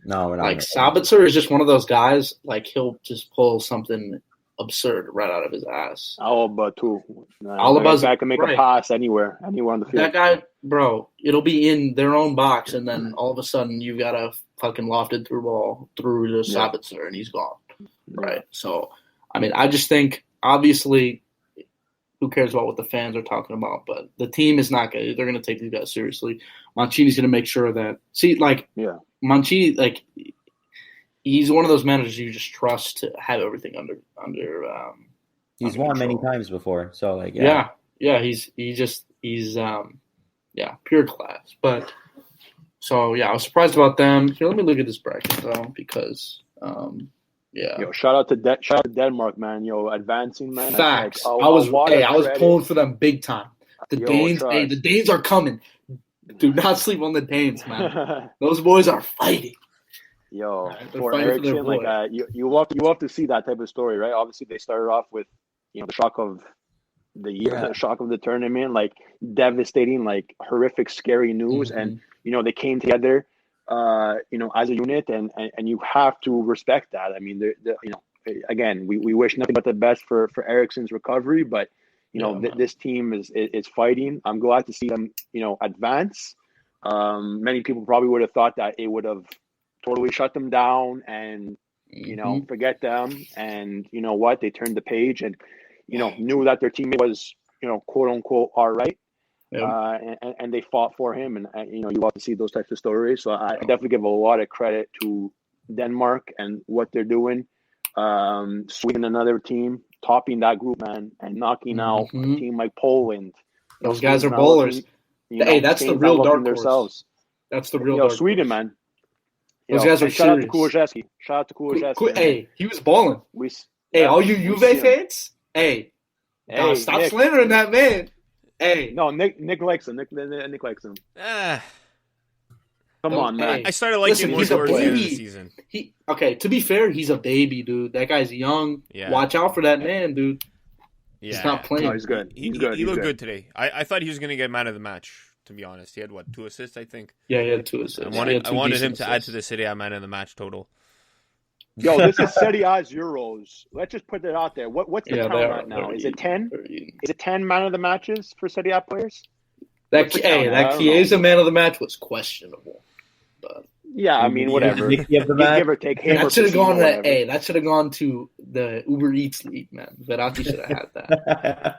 No, we're not. Salvatore is just one of those guys, he'll just pull something absurd right out of his ass. Alaba, too. Alaba's guy can make a pass anywhere on the field. That guy, bro, it'll be in their own box, and then all of a sudden you got a fucking lofted through ball through to Sabitzer, and he's gone. Right? So, I just think, obviously, who cares about what the fans are talking about, but the team is not good. They're going to take these guys seriously. Mancini's going to make sure that Mancini, he's one of those managers you just trust to have everything under. He's won many times before, so he's pure class. But so I was surprised about them. Here, let me look at this bracket though, because Yo, shout out to Denmark, man. Advancing, man. Facts. I was pulling for them big time. The Danes are coming. Do not sleep on the Danes, man. Those boys are fighting. Yo, for Ericsson, you have to see that type of story, right? Obviously, they started off with the shock of the year, the shock of the tournament, like devastating, like horrific, scary news. And, they came together, as a unit, and you have to respect that. I mean, again, we wish nothing but the best for Eriksson's recovery, but, this team is fighting. I'm glad to see them, advance. Many people probably would have thought that it would have totally shut them down and, forget them. And you know what? They turned the page and, knew that their teammate was, quote unquote, all right. And they fought for him. And, you love to see those types of stories. So I definitely give a lot of credit to Denmark and what they're doing. Sweden, another team, topping that group, man, and knocking out a team like Poland. Those guys are bowlers. Hey, that's the real dark horse. That's the real dark Sweden, man. Those guys are shout serious. Shout out to Kulusevski. Hey, he was balling. All you Juve fans, stop Nick. slandering that man. Hey, no, Nick likes him. Nick likes him. Come on, man. I started liking him more towards the end of the season. To be fair, he's a baby, dude. That guy's young. Yeah. Watch out for that man, dude. Yeah. He's not playing. No, he's good. He looked good today. I thought he was going to get man of the match, to be honest. He had, 2 assists, I think? Yeah, he had 2 assists. I wanted him to add to the Serie A man of the match total. Yo, this is Serie A's Euros. Let's just put it out there. What's the count right now? Is it 10? Is it 10 man of the matches for Serie A players? That Chiesa man of the match was questionable. But yeah, I mean, whatever. Give or take. That should have gone to that should have gone to the Uber Eats league, man. Verratti should have had that.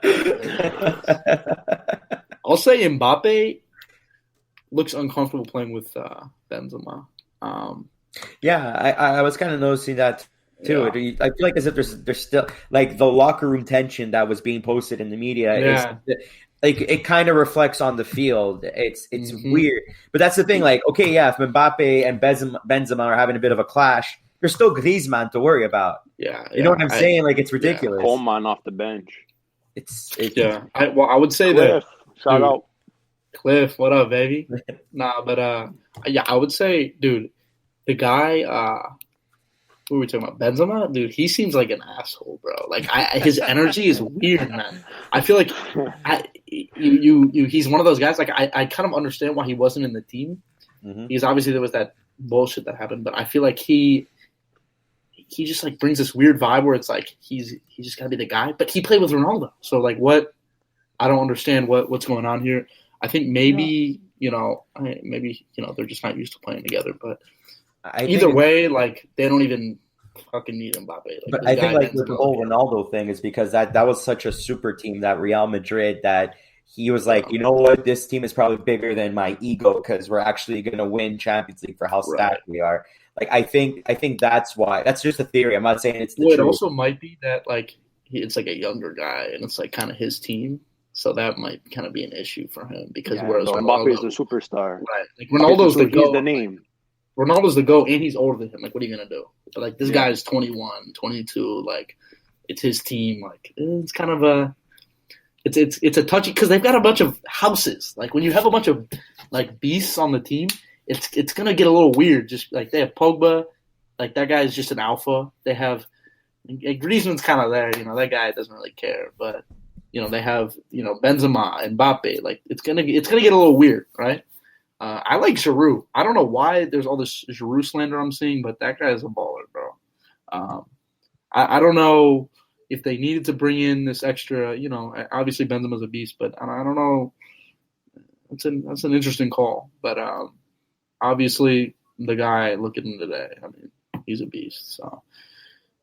I'll say Mbappe looks uncomfortable playing with Benzema. I was kind of noticing that too. Yeah. I feel like as if there's still like the locker room tension that was being posted in the media. Yeah. Like it kind of reflects on the field. It's weird, but that's the thing. Like, okay, yeah, if Mbappe and Benzema are having a bit of a clash, there's still Griezmann to worry about. Yeah, you know what I'm saying? Like, it's ridiculous. Coleman off the bench. I would say Cliff, shout out Cliff. What up, baby? I would say, dude, the guy. Who are we talking about? Benzema? Dude, he seems like an asshole, bro. Like, his energy is weird, man. I feel like he's one of those guys. Like, I kind of understand why he wasn't in the team. Because obviously there was that bullshit that happened. But I feel like he just, like, brings this weird vibe where it's like he's just got to be the guy. But he played with Ronaldo. So, like, what? I don't understand what's going on here. I think maybe, they're just not used to playing together. But either way, like, they don't even fucking need Mbappe. Like, but I think, like, with the whole Ronaldo thing is because that was such a super team, that Real Madrid, that he was like, you know what, this team is probably bigger than my ego because we're actually going to win Champions League for how stacked we are. Like, I think that's why. That's just a theory. I'm not saying it's the truth. It also might be that, like, it's like a younger guy and it's like kind of his team. So that might kind of be an issue for him because whereas Mbappe is the superstar. Right. Like, Ronaldo's the goal. He's the name. Ronaldo's the GOAT, and he's older than him. Like, what are you going to do? But, like, this guy is 21, 22. Like, it's his team. Like, it's kind of a – it's a touchy – because they've got a bunch of houses. Like, when you have a bunch of, like, beasts on the team, it's going to get a little weird. Just, like, they have Pogba. Like, that guy is just an alpha. They have – Griezmann's kind of there. You know, that guy doesn't really care. But, they have, Benzema and Mbappe. Like, it's gonna get a little weird, right? I like Giroud. I don't know why there's all this Giroud slander I'm seeing, but that guy is a baller, bro. I don't know if they needed to bring in this extra, obviously Benzema's a beast, but I don't know. That's an interesting call. But obviously the guy, look at him today. I mean, he's a beast. So,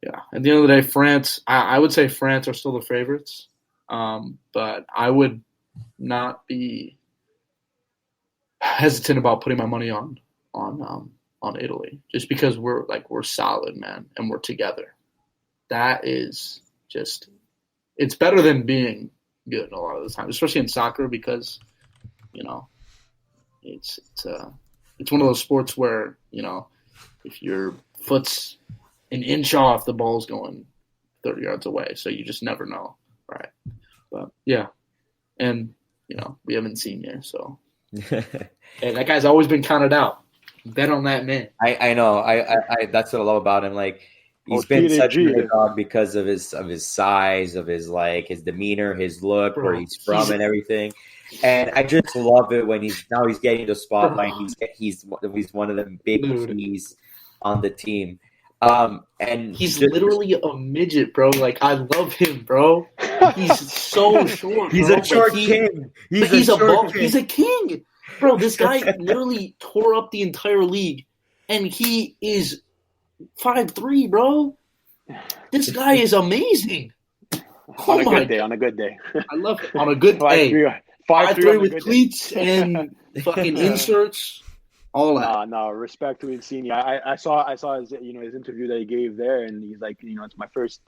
yeah. At the end of the day, France, I would say France are still the favorites. But I would not be hesitant about putting my money on Italy just because we're solid, man, and we're together. That is just it's better than being good a lot of the time, especially in soccer because it's one of those sports where if your foot's an inch off, the ball's going 30 yards away, so you just never know, right? But yeah, and we haven't seen yet, so. Hey, that guy's always been counted out. Bet on that man. I know. I that's what I love about him. Like, He's been such an underdog because of his size, of his his demeanor, his look, where he's from, and everything. And I just love it when he's getting the spotlight. He's one of the big keys on the team. And he's literally a midget, bro. Like, I love him, bro. He's so short. He's bro. a short king. He's a king, bro. This guy literally tore up the entire league, and he is 5'3", bro. This guy is amazing. On a good day. I love it. On a good day. 5'3" with cleats and fucking inserts. All that. No, respect to Insigne. I saw his his interview that he gave there, and he's like, it's my first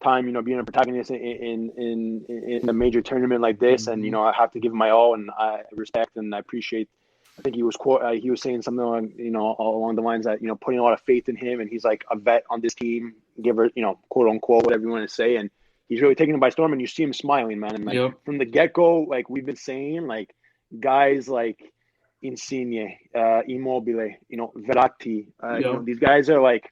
time, being a protagonist in a major tournament like this, and I have to give my all, and I respect and I appreciate. I think he was saying something along the lines that putting a lot of faith in him, and he's like a vet on this team, quote unquote, whatever you want to say, and he's really taking it by storm, and you see him smiling, man, and from the get go, like we've been saying, like guys like Insigne, Immobile, Verratti, these guys are like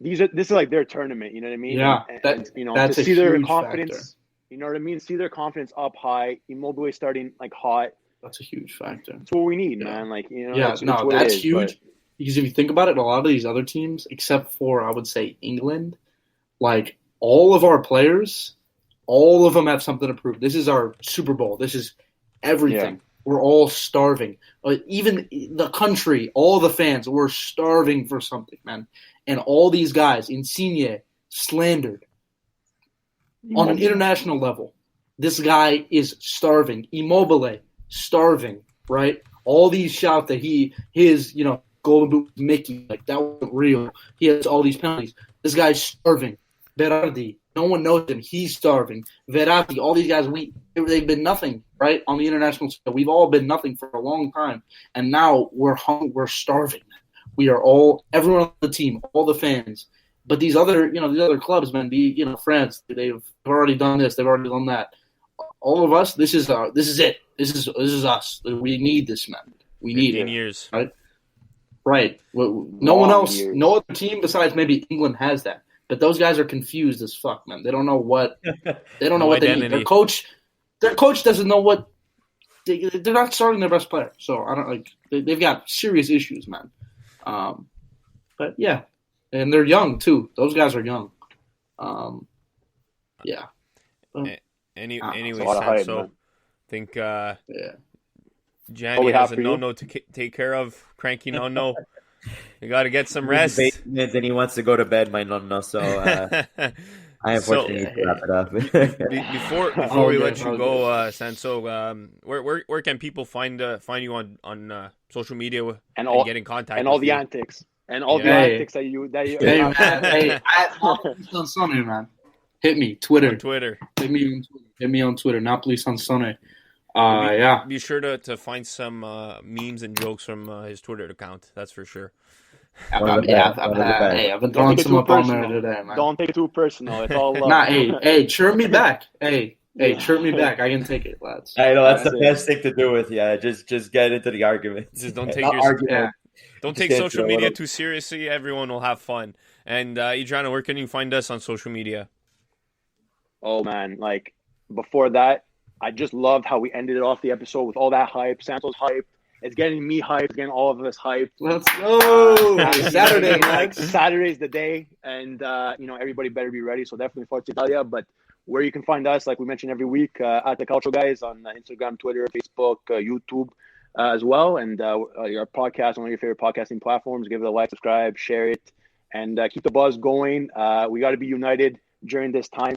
this is like their tournament, you know what I mean? Yeah, that's to see their confidence factor. You know what I mean? See their confidence up high, Immobile starting like hot. That's a huge factor. That's what we need, man. Like, that's huge. Because if you think about it, a lot of these other teams, except for, I would say, England, like, all of our players, all of them have something to prove. This is our Super Bowl. This is everything. Yeah. We're all starving. Even the country, all the fans, we're starving for something, man. And all these guys, Insigne, slandered on an international level. This guy is starving. Immobile, starving, right? All these shouts that his golden boot Mickey, like, that wasn't real. He has all these penalties. This guy's starving. Berardi, no one knows him. He's starving. Verratti, all these guys, they've been nothing, right, on the international scale. We've all been nothing for a long time, and now we're starving. We are everyone on the team, all the fans. But these other clubs, man, France, they've already done this, they've already done that. All of us, this is it. This is us. We need this, man. We need it. Years. Right. Well, no one else, no other team besides maybe England has that. But those guys are confused as fuck, man. They don't know what they need. Their coach doesn't know what they're not starting their best player. So I don't they've got serious issues, man. But yeah, and they're young too. Those guys are young. Yeah. Anyway, so I think Gianni has a no to take care of. Cranky no. You got to get some rest. And he wants to go to bed, my no. So I unfortunately need to wrap it up. Before we let you go, Sanso, where can people find you on social media and get in contact and all the antics and all the antics that you at NapoliSansone, man. Hit me Twitter. Hit me on Twitter. NapoliSansone. Be sure to find some memes and jokes from his Twitter account. That's for sure. I've been throwing some up on there today, man. Don't take it too personal. It's all love. Hey, chirp me back. Hey, chirp me back. I can take it, lads. I know that's the best thing to do with you. Just get into the argument. Just don't take don't take social media too seriously. Everyone will have fun. And Adriano, where can you find us on social media? Oh man, like before that, I just loved how we ended off the episode with all that hype. Santos hype. It's getting me hyped. It's getting all of us hyped. Let's go. Saturday, like Saturday's the day, and everybody better be ready. So definitely Forza Italia. But where you can find us, like we mentioned every week, at the Calcio Guys on Instagram, Twitter, Facebook, YouTube, as well, and your podcast on one of your favorite podcasting platforms. Give it a like, subscribe, share it, and keep the buzz going. We got to be united during this time.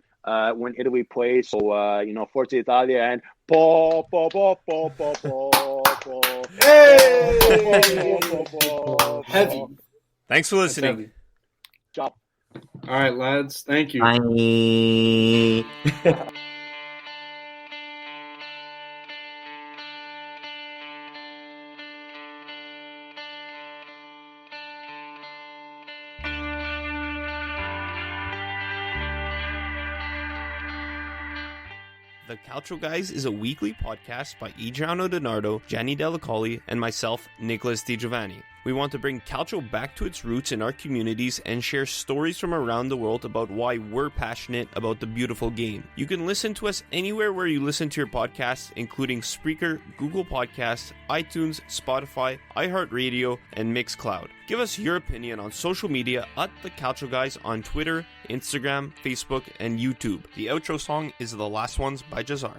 When Italy plays, so Forza Italia and heavy. Thanks for listening. Ciao. All right, lads. Thank you. Bye. The Calcio Guys is a weekly podcast by Adriano DiNardo, Gianni Dellacoli, and myself, Nicholas DiGiovanni. We want to bring Calcio back to its roots in our communities and share stories from around the world about why we're passionate about the beautiful game. You can listen to us anywhere where you listen to your podcasts, including Spreaker, Google Podcasts, iTunes, Spotify, iHeart Radio, and Mixcloud. Give us your opinion on social media at The Calcio Guys on Twitter, Instagram, Facebook, and YouTube. The outro song is The Last Ones by Jazar.